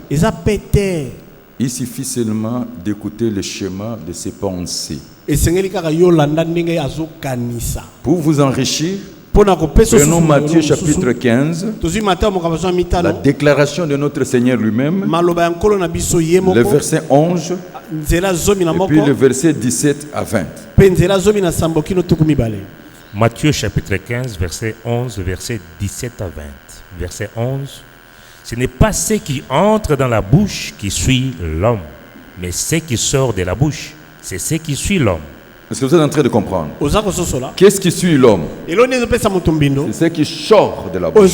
Il suffit seulement d'écouter le schéma de ses pensées. Pour vous enrichir, prenons Matthieu chapitre 15, la déclaration de notre Seigneur lui-même, le verset 11, et puis le verset 17 à 20. Matthieu chapitre 15, verset 11, verset 17 à 20. Verset 11. Ce n'est pas ce qui entre dans la bouche qui suit l'homme, mais ce qui sort de la bouche, c'est ce qui suit l'homme. Est-ce que vous êtes en train de comprendre? Qu'est-ce qui suit l'homme? C'est ce qui sort de la bouche.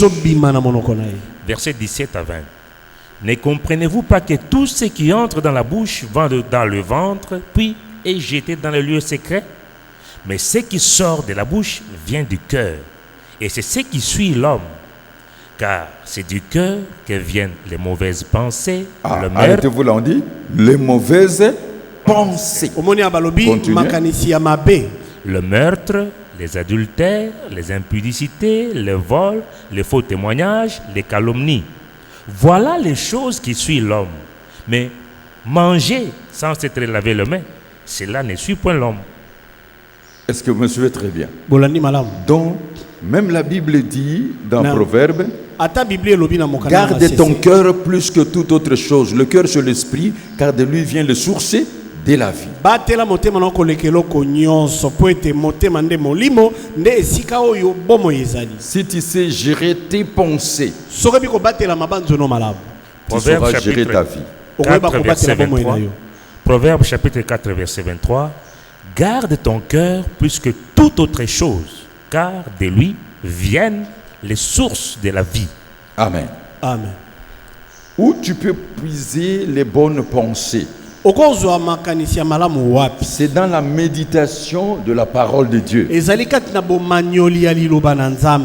Verset 17 à 20. Ne comprenez-vous pas que tout ce qui entre dans la bouche va dans le ventre, puis est jeté dans le lieu secret? Mais ce qui sort de la bouche vient du cœur, et c'est ce qui suit l'homme. Car c'est du cœur que viennent les mauvaises pensées, le meurtre. Arrêtez-vous là, on dit les mauvaises pensées. Le meurtre, les adultères, les impudicités, le vol, les faux témoignages, les calomnies. Voilà les choses qui suivent l'homme. Mais manger sans s'être lavé les mains, cela ne suit point l'homme. Est-ce que vous me suivez très bien? Donc, même la Bible dit dans Proverbe, garde ton cœur plus que toute autre chose. Le cœur sur l'esprit, car de lui vient le source de la vie. Si tu sais gérer tes pensées, tu sauras gérer ta vie. 4, verset 23. Proverbe chapitre 4, verset 23. Garde ton cœur plus que toute autre chose, car de lui viennent les sources de la vie. Amen. Amen. Où tu peux puiser les bonnes pensées? C'est dans la méditation de la parole de Dieu.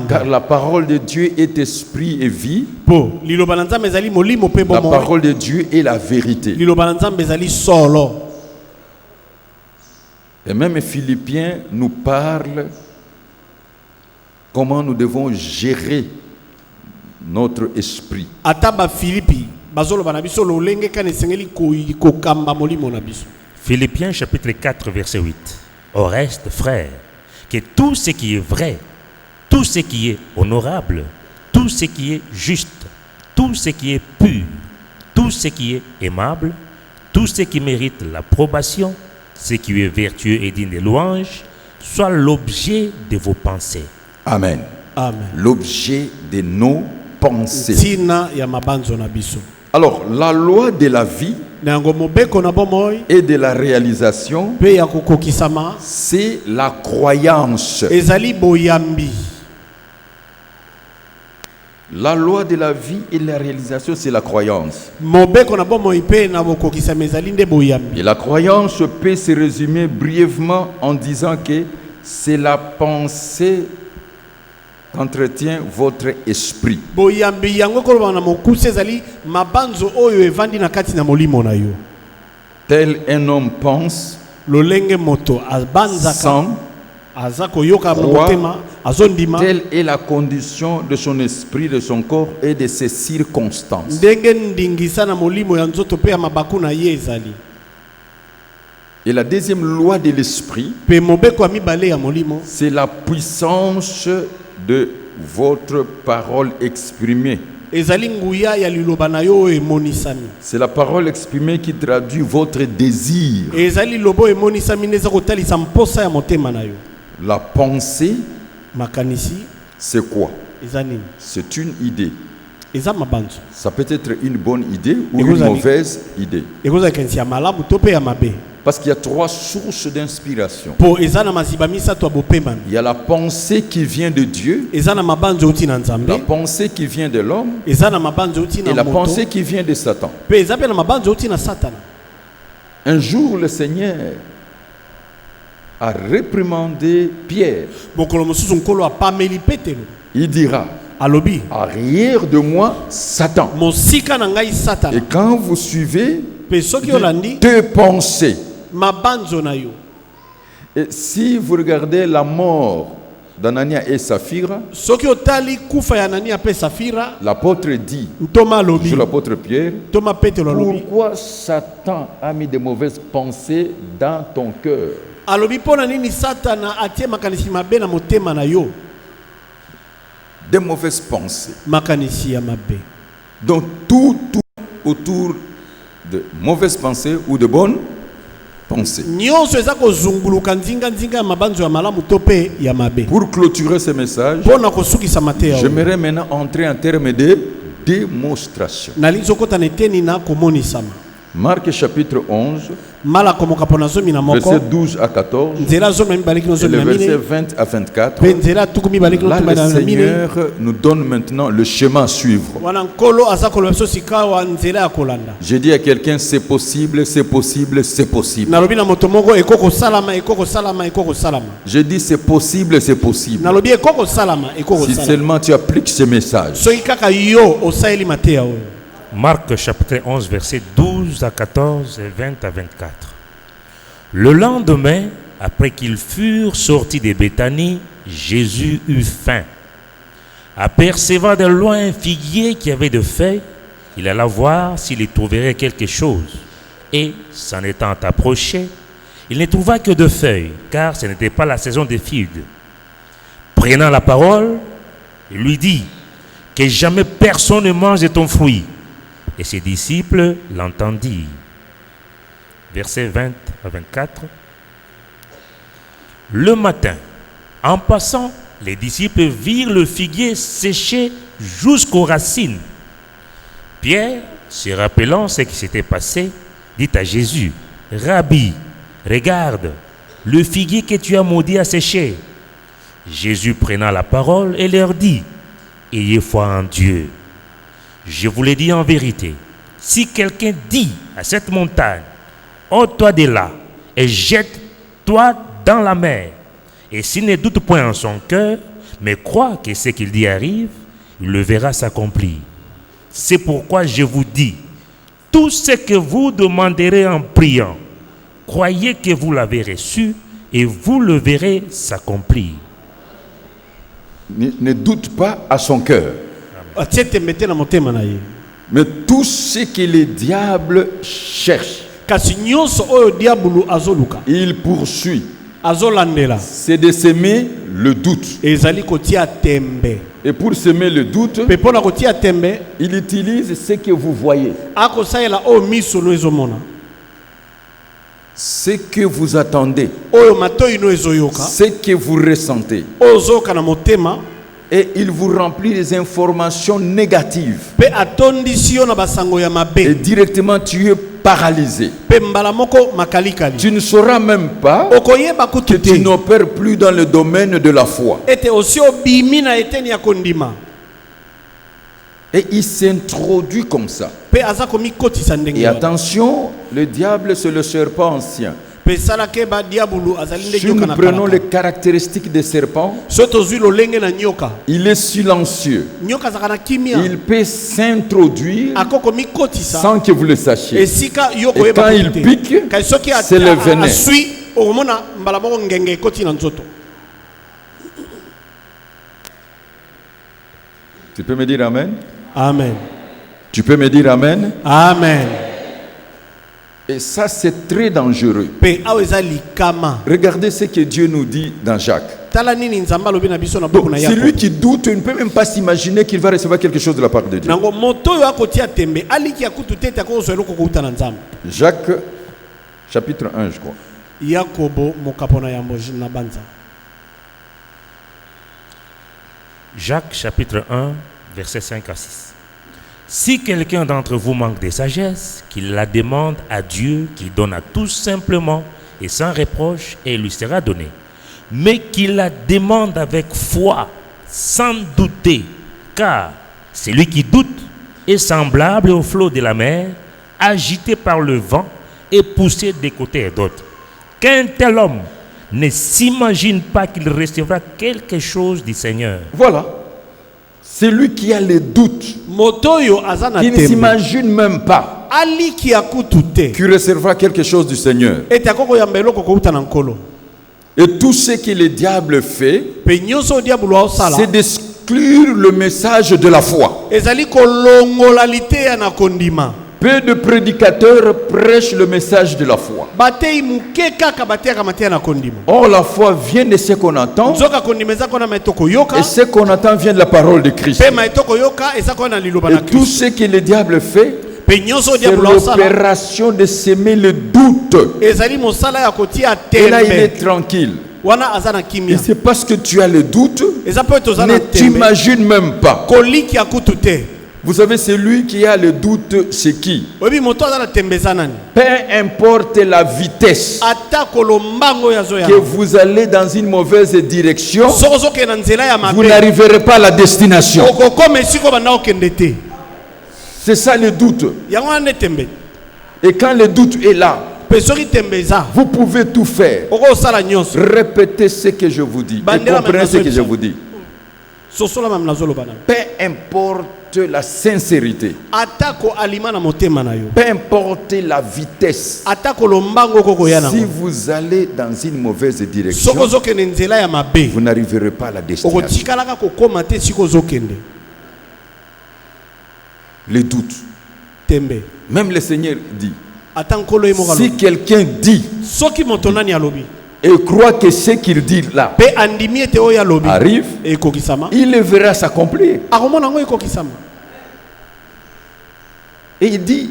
Car la parole de Dieu est esprit et vie. La parole de Dieu est la vérité. Et même Philippiens nous parle comment nous devons gérer notre esprit. Philippiens chapitre 4 verset 8. Au reste, frères, que tout ce qui est vrai, tout ce qui est honorable, tout ce qui est juste, tout ce qui est pur, tout ce qui est aimable, tout ce qui mérite l'approbation, ce qui est vertueux et digne de louange, soit l'objet de vos pensées. Amen. Amen. L'objet de nos pensées. Alors, la loi de la vie et de la réalisation, c'est la croyance. La loi de la vie et la réalisation, c'est la croyance. Et la croyance peut se résumer brièvement en disant que c'est la pensée qu'entretient votre esprit. Tel un homme pense, sent, croit, telle est la condition de son esprit, de son corps et de ses circonstances. Et la deuxième loi de l'esprit, c'est la puissance de votre parole exprimée. C'est la parole exprimée qui traduit votre désir. La pensée, c'est quoi? C'est une idée. Ça peut être une bonne idée ou une mauvaise idée. Parce qu'il y a trois sources d'inspiration. Il y a la pensée qui vient de Dieu, la pensée qui vient de l'homme et la pensée qui vient de Satan. Un jour, le Seigneur a réprimandé Pierre. Il dira: arrière de moi, Satan. Et quand vous suivez deux pensées, et si vous regardez la mort d'Anania et Saphira, l'apôtre dit, sur l'apôtre Pierre, pourquoi Satan a mis de mauvaises pensées dans ton cœur? Des mauvaises pensées. Donc tout autour de mauvaises pensées ou de bonnes pensées. Pour clôturer ce message, j'aimerais maintenant entrer en termes de démonstration. Marc chapitre 11, verset 12 à 14, et le verset 20 à 24. Là, le Seigneur nous donne maintenant le chemin à suivre. J'ai dit à quelqu'un: c'est possible, c'est possible, c'est possible. J'ai dit: c'est possible, c'est possible. Si seulement tu appliques ce message. Marc chapitre 11, versets 12 à 14 et 20 à 24. Le lendemain, après qu'ils furent sortis de Béthanie, Jésus eut faim. Apercevant de loin un figuier qui avait de feuilles, il alla voir s'il y trouverait quelque chose. Et, s'en étant approché, il ne trouva que de feuilles, car ce n'était pas la saison des figues. Prenant la parole, il lui dit: que jamais personne ne mange de ton fruit. Et ses disciples l'entendirent. Versets 20 à 24. Le matin, en passant, les disciples virent le figuier séché jusqu'aux racines. Pierre, se rappelant ce qui s'était passé, dit à Jésus: Rabbi, regarde, le figuier que tu as maudit a séché. Jésus prenant la parole et leur dit: ayez foi en Dieu. Je vous l'ai dit en vérité, si quelqu'un dit à cette montagne: ôte-toi de là et jette-toi dans la mer, et s'il ne doute point en son cœur, mais croit que ce qu'il dit arrive, il le verra s'accomplir. C'est pourquoi je vous dis, tout ce que vous demanderez en priant, croyez que vous l'avez reçu et vous le verrez s'accomplir. Ne doute pas à son cœur. Mais tout ce que le diable cherche, il poursuit. C'est de semer le doute. Et pour semer le doute, il utilise ce que vous voyez, ce que vous attendez, ce que vous ressentez. Et il vous remplit des informations négatives. Et directement tu es paralysé. Tu ne sauras même pas que tu n'opères plus dans le domaine de la foi. Et il s'introduit comme ça. Et attention, le diable c'est le serpent ancien. Si nous prenons les caractéristiques des serpents, il est silencieux. Il peut s'introduire sans que vous le sachiez. Et quand il pique, c'est le venin. Tu peux me dire amen? Amen. Tu peux me dire amen? Amen. Et ça, c'est très dangereux. Regardez ce que Dieu nous dit dans Jacques. Donc, celui qui doute ne peut même pas s'imaginer qu'il va recevoir quelque chose de la part de Dieu. Jacques, chapitre 1, je crois. Jacques, chapitre 1, versets 5 à 6. Si quelqu'un d'entre vous manque de sagesse, qu'il la demande à Dieu, qui donne à tous simplement et sans reproche, et il lui sera donné. Mais qu'il la demande avec foi, sans douter, car celui qui doute est semblable au flot de la mer, agité par le vent et poussé de côté et d'autre. Qu'un tel homme ne s'imagine pas qu'il recevra quelque chose du Seigneur. Voilà. C'est lui qui a les doutes, qui ne s'imagine même pas qu'il recevra quelque chose du Seigneur. Et tout ce que le diable fait, c'est d'exclure le message de la foi. Peu de prédicateurs prêchent le message de la foi. Or, la foi vient de ce qu'on entend, et ce qu'on entend vient de la parole de Christ. Et tout ce que le diable fait, c'est l'opération de semer le doute. Et là, il est tranquille. Et c'est parce que tu as le doute, ne t'imagines même pas. Vous savez, celui qui a le doute, c'est qui? Peu importe la vitesse que vous allez dans une mauvaise direction, vous n'arriverez pas à la destination. C'est ça le doute. Et quand le doute est là, vous pouvez tout faire. Répétez ce que je vous dis. Et comprenez ce que je vous dis. Peu importe la sincérité, peu importe la vitesse, si vous allez dans une mauvaise direction, vous n'arriverez pas à la destination. Le doute. Même le Seigneur dit, si quelqu'un dit et croit que ce qu'il dit là arrive, il le verra s'accomplir. Et il dit,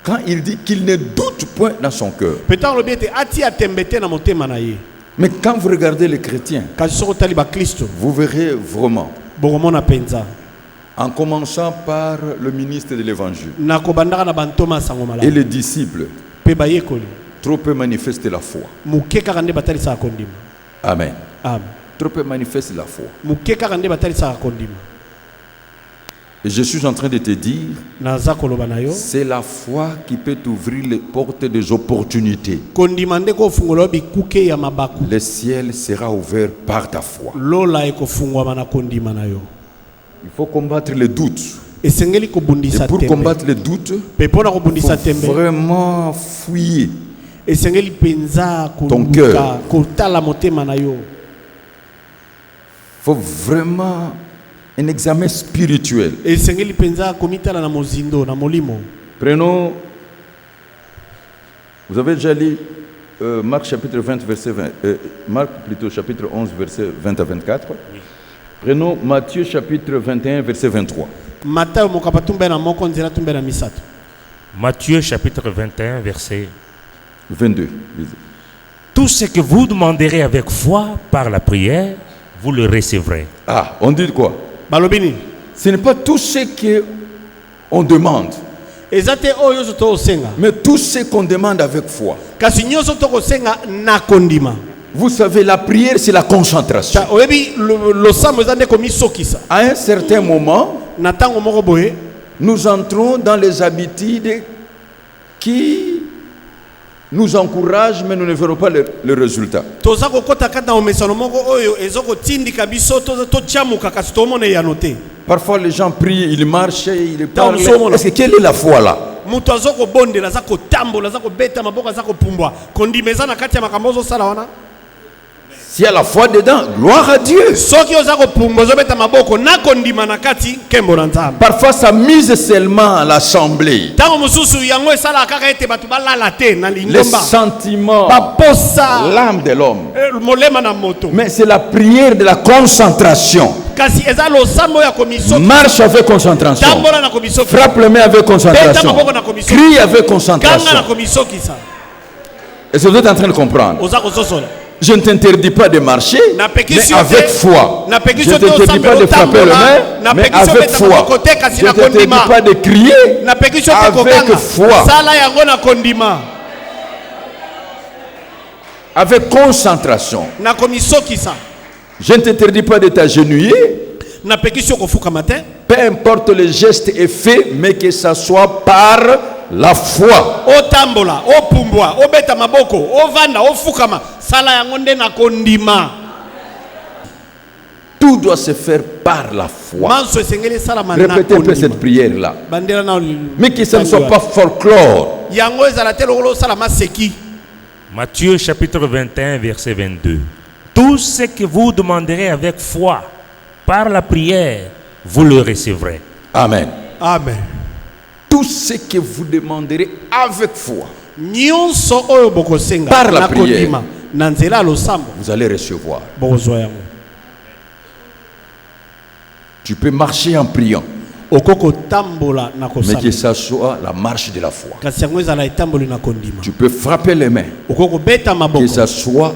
quand il dit qu'il ne doute point dans son cœur. Mais quand vous regardez les chrétiens, vous verrez vraiment, en commençant par le ministre de l'évangile et les disciples, trop peu manifeste la foi. Amen. Trop peu manifeste la foi. Et je suis en train de te dire, c'est la foi qui peut t'ouvrir les portes des opportunités. Le ciel sera ouvert par ta foi. Il faut combattre le doute. Et pour combattre le doute, il faut vraiment fouiller ton cœur. Il faut vraiment un examen spirituel. Prenons, vous avez déjà lu Marc chapitre 20 verset 20, Marc plutôt chapitre 11 verset 20 à 24. Oui. Prenons Matthieu chapitre 21 verset 23. Matthieu chapitre 21 verset 22. Tout ce que vous demanderez avec foi par la prière, vous le recevrez. Ah, on dit quoi? Ce n'est pas tout ce qu'on demande, mais tout ce qu'on demande avec foi. Vous savez, la prière, c'est la concentration. À un certain moment, nous entrons dans les habitudes qui nous encouragent, mais nous ne verrons pas le résultat. Parfois les gens prient, ils marchent, ils parlent. Est-ce que quelle est la foi là? S'il y a la foi dedans, gloire à Dieu. Parfois ça mise seulement à l'assemblée. Les sentiments, l'âme de l'homme. Mais c'est la prière de la concentration. Marche avec concentration. Frappe les mains avec concentration. Crie avec concentration. Est-ce que vous êtes en train de comprendre? Je ne t'interdis pas de marcher, mais avec foi. Je ne t'interdis pas de frapper les mains, mais avec foi. Je ne t'interdis pas de crier, avec foi. Avec concentration. Je ne t'interdis pas de t'agenouiller. Peu importe le geste est fait, mais que ça soit par la foi. Tout doit se faire par la foi. Répétez un peu cette prière-là. Mais que ça ne soit pas folklore. Matthieu chapitre 21, verset 22. Tout ce que vous demanderez avec foi, par la prière, vous le recevrez. Amen. Amen. Tout ce que vous demanderez avec foi, par la prière, vous allez recevoir. Tu peux marcher en priant, mais que ça soit la marche de la foi. Tu peux frapper les mains, que ça soit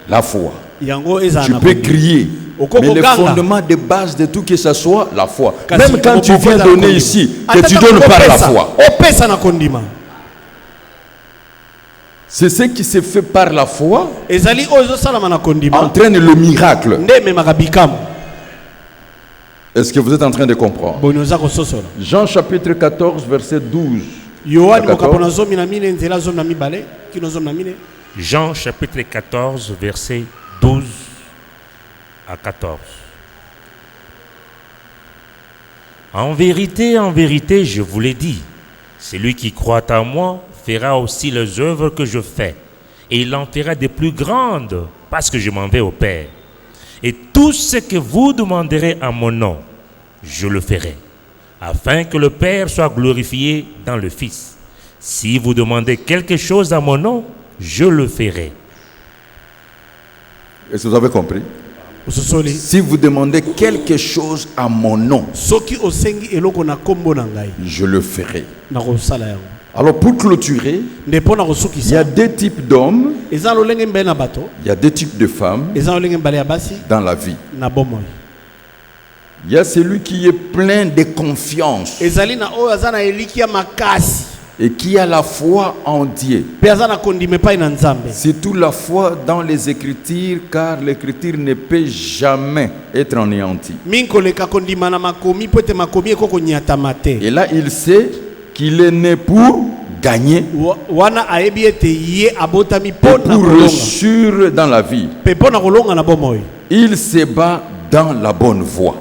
la foi. Tu peux crier, mais le fondement de base de tout, que ça soit la foi. Même quand tu viens donner ici, que tu donnes par la foi. C'est ce qui se fait par la foi, entraîne le miracle. Est-ce que vous êtes en train de comprendre? Jean chapitre 14, verset 12. Jean chapitre 14, verset 12 à 14. En vérité, je vous l'ai dit, celui qui croit en moi fera aussi les œuvres que je fais, et il en fera des plus grandes, parce que je m'en vais au Père. Et tout ce que vous demanderez en mon nom, je le ferai, afin que le Père soit glorifié dans le Fils. Si vous demandez quelque chose à mon nom, je le ferai. Est-ce que vous avez compris? Si vous demandez quelque chose à mon nom, je le ferai. Alors pour clôturer, il y a deux types d'hommes, il y a deux types de femmes dans la vie. Il y a celui qui est plein de confiance et qui a la foi en Dieu. Surtout la foi dans les Écritures, car l'Écriture ne peut jamais être anéantie. Et là, il sait qu'il est né pour gagner et pour réussir dans la vie. Il se bat dans la bonne voie.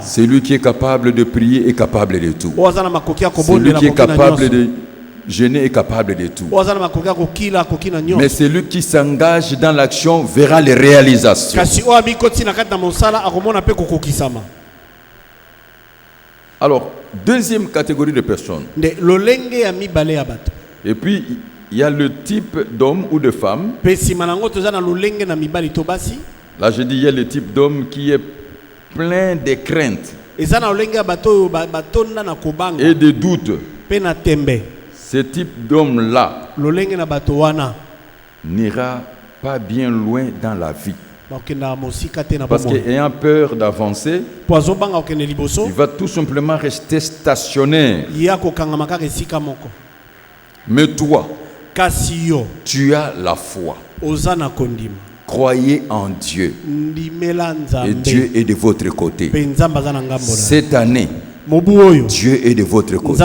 Celui qui est capable de prier est capable de tout. Celui qui est capable de jeûner est capable de tout. Mais celui qui s'engage dans l'action verra les réalisations. Alors, deuxième catégorie de personnes. Et puis, il y a le type d'homme ou de femme. Là, je dis, il y a le type d'homme qui est plein de craintes et de doutes. Ce type d'homme-là n'ira pas bien loin dans la vie. Parce qu'ayant peur d'avancer, il va tout simplement rester stationnaire. Mais toi, tu as la foi. Croyez en Dieu. Et Dieu est de votre côté. Cette année, Dieu est de votre côté.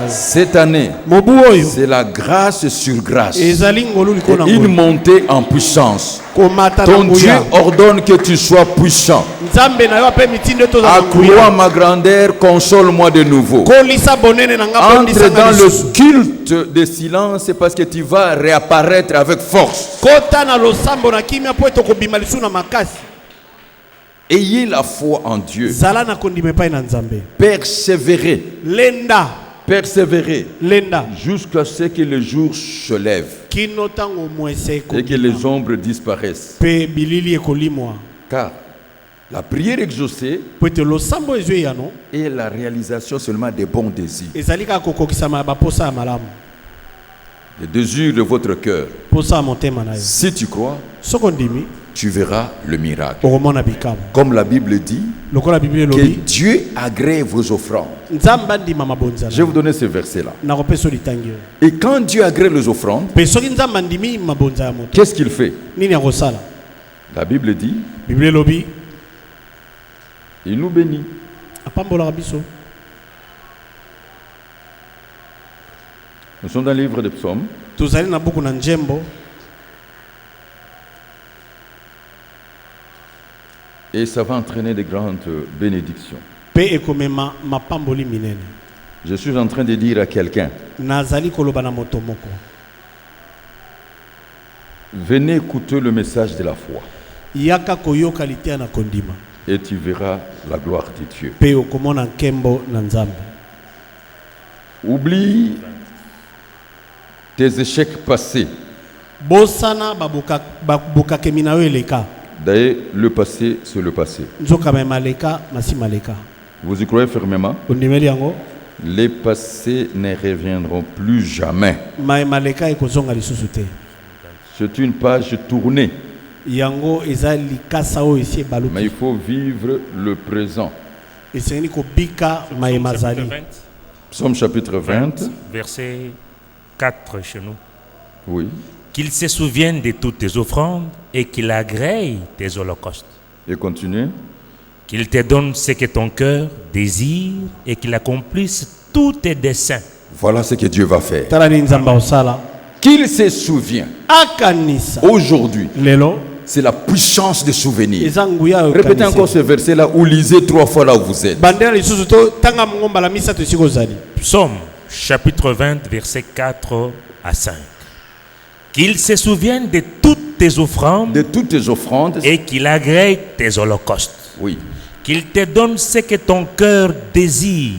Cette année, c'est la grâce sur grâce. Et une montée en puissance. Ton Dieu ordonne que tu sois puissant. Accrois ma grandeur, console-moi de nouveau. Entre dans le culte de silence parce que tu vas réapparaître avec force. Ayez la foi en Dieu. Persévérez. Persévérez jusqu'à ce que le jour se lève et que les ombres disparaissent. Car la prière exaucée est la réalisation seulement des bons désirs. Les désirs de votre cœur. Si tu crois, tu verras le miracle. Comme la Bible dit, que Dieu agrée vos offrandes. Je vais vous donner ce verset-là. Et quand Dieu agrée les offrandes, qu'est-ce qu'il fait? La Bible dit, il nous bénit. Nous sommes dans le livre des psaumes. Et ça va entraîner de grandes bénédictions. Je suis en train de dire à quelqu'un, venez écouter le message de la foi. Et tu verras la gloire de Dieu. Oublie tes échecs passés. D'ailleurs, le passé, c'est le passé. Vous y croyez fermement? Les passés ne reviendront plus jamais. C'est une page tournée. Mais il faut vivre le présent. Psaume chapitre 20. Verset 4 chez nous. Oui. Qu'il se souvienne de toutes tes offrandes et qu'il agrée tes holocaustes. Et continue. Qu'il te donne ce que ton cœur désire et qu'il accomplisse tous tes desseins. Voilà ce que Dieu va faire. Qu'il se souvient. Aujourd'hui, c'est la puissance de souvenir. Répétez encore ce verset-là ou lisez 3 fois là où vous êtes. Psaume chapitre 20, versets 4 à 5. Qu'il se souvienne de toutes tes offrandes, et qu'il agrée tes holocaustes. Oui. Qu'il te donne ce que ton cœur désire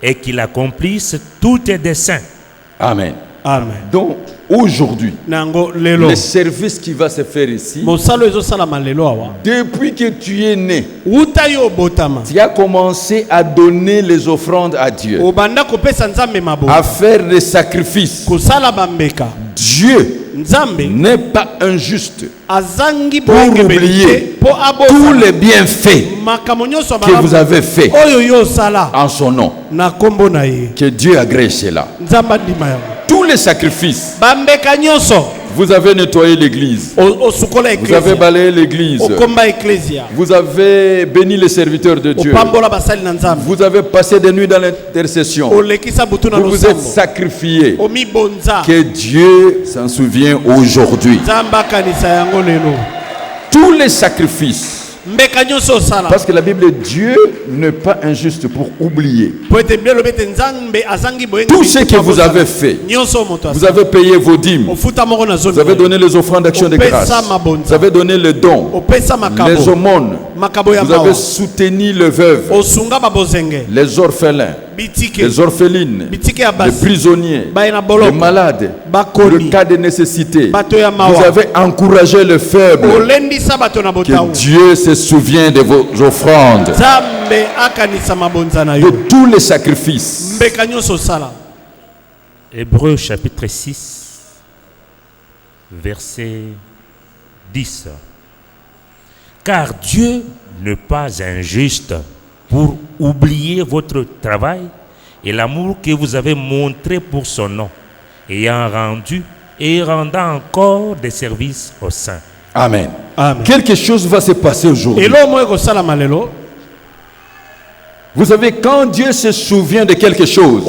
et qu'il accomplisse tous tes desseins. Amen. Amen. Donc, aujourd'hui, le service qui va se faire ici, depuis que tu es né, tu as commencé à donner les offrandes à Dieu, à faire des sacrifices. Dieu n'est pas injuste pour oublier tous les bienfaits que vous avez faits en son nom. Que Dieu agrée cela. Tous les sacrifices. Vous avez nettoyé l'église. Vous avez balayé l'église. Vous avez béni les serviteurs de Dieu. Vous avez passé des nuits dans l'intercession. Vous vous êtes sacrifiés. Que Dieu s'en souvient aujourd'hui. Tous les sacrifices. Parce que la Bible, Dieu n'est pas injuste pour oublier. Tout ce que vous avez fait, vous avez payé vos dîmes, vous avez donné les offrandes d'action de grâce, vous avez donné les dons, les aumônes, vous avez soutenu les veuves, les orphelins, les orphelines, les prisonniers, les malades, le cas de nécessité. Vous avez encouragé les faibles. Que Dieu se souvient de vos offrandes, de tous les sacrifices. Hébreux chapitre 6, verset 10. Car Dieu n'est pas injuste pour oublier votre travail et l'amour que vous avez montré pour son nom, ayant rendu et rendant encore des services aux saints. Amen. Amen. Quelque chose va se passer aujourd'hui. Vous savez, quand Dieu se souvient de quelque chose,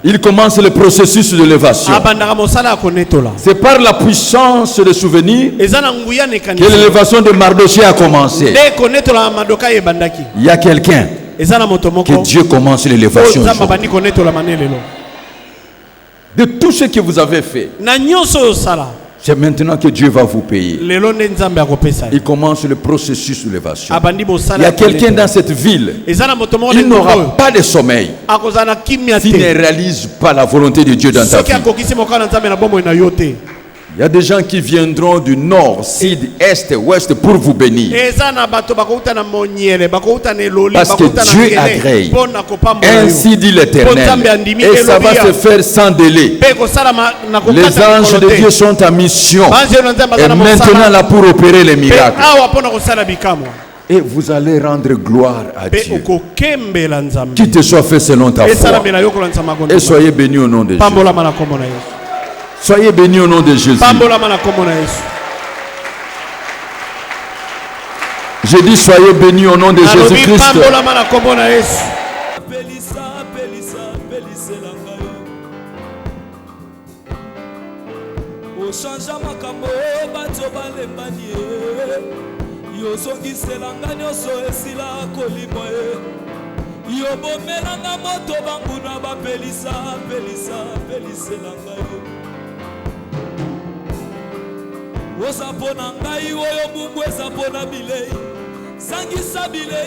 il commence le processus de l'élévation. C'est par la puissance de souvenir que l'élévation de Mardochée a commencé. Il y a quelqu'un que Dieu commence l'élévation. De tout ce que vous avez fait, c'est maintenant que Dieu va vous payer. Il commence le processus de l'élévation. Il y a quelqu'un dans cette ville, il n'aura pas de sommeil s'il ne réalise pas la volonté de Dieu dans ta vie. Il y a des gens qui viendront du nord, sud, est, ouest pour vous bénir. Parce que Dieu agrée. Ainsi dit l'Éternel. Et ça va se faire sans délai. Les anges de Dieu sont en mission. Et maintenant là pour opérer les miracles. Et vous allez rendre gloire à Dieu. Qu'il te soit fait selon ta foi. Et soyez bénis au nom de Jésus. Soyez bénis au nom de Jésus. Je dis soyez bénis au nom de Jésus-Christ. Oza pona ngai oyo mungu eza pona bilei sangisa bilei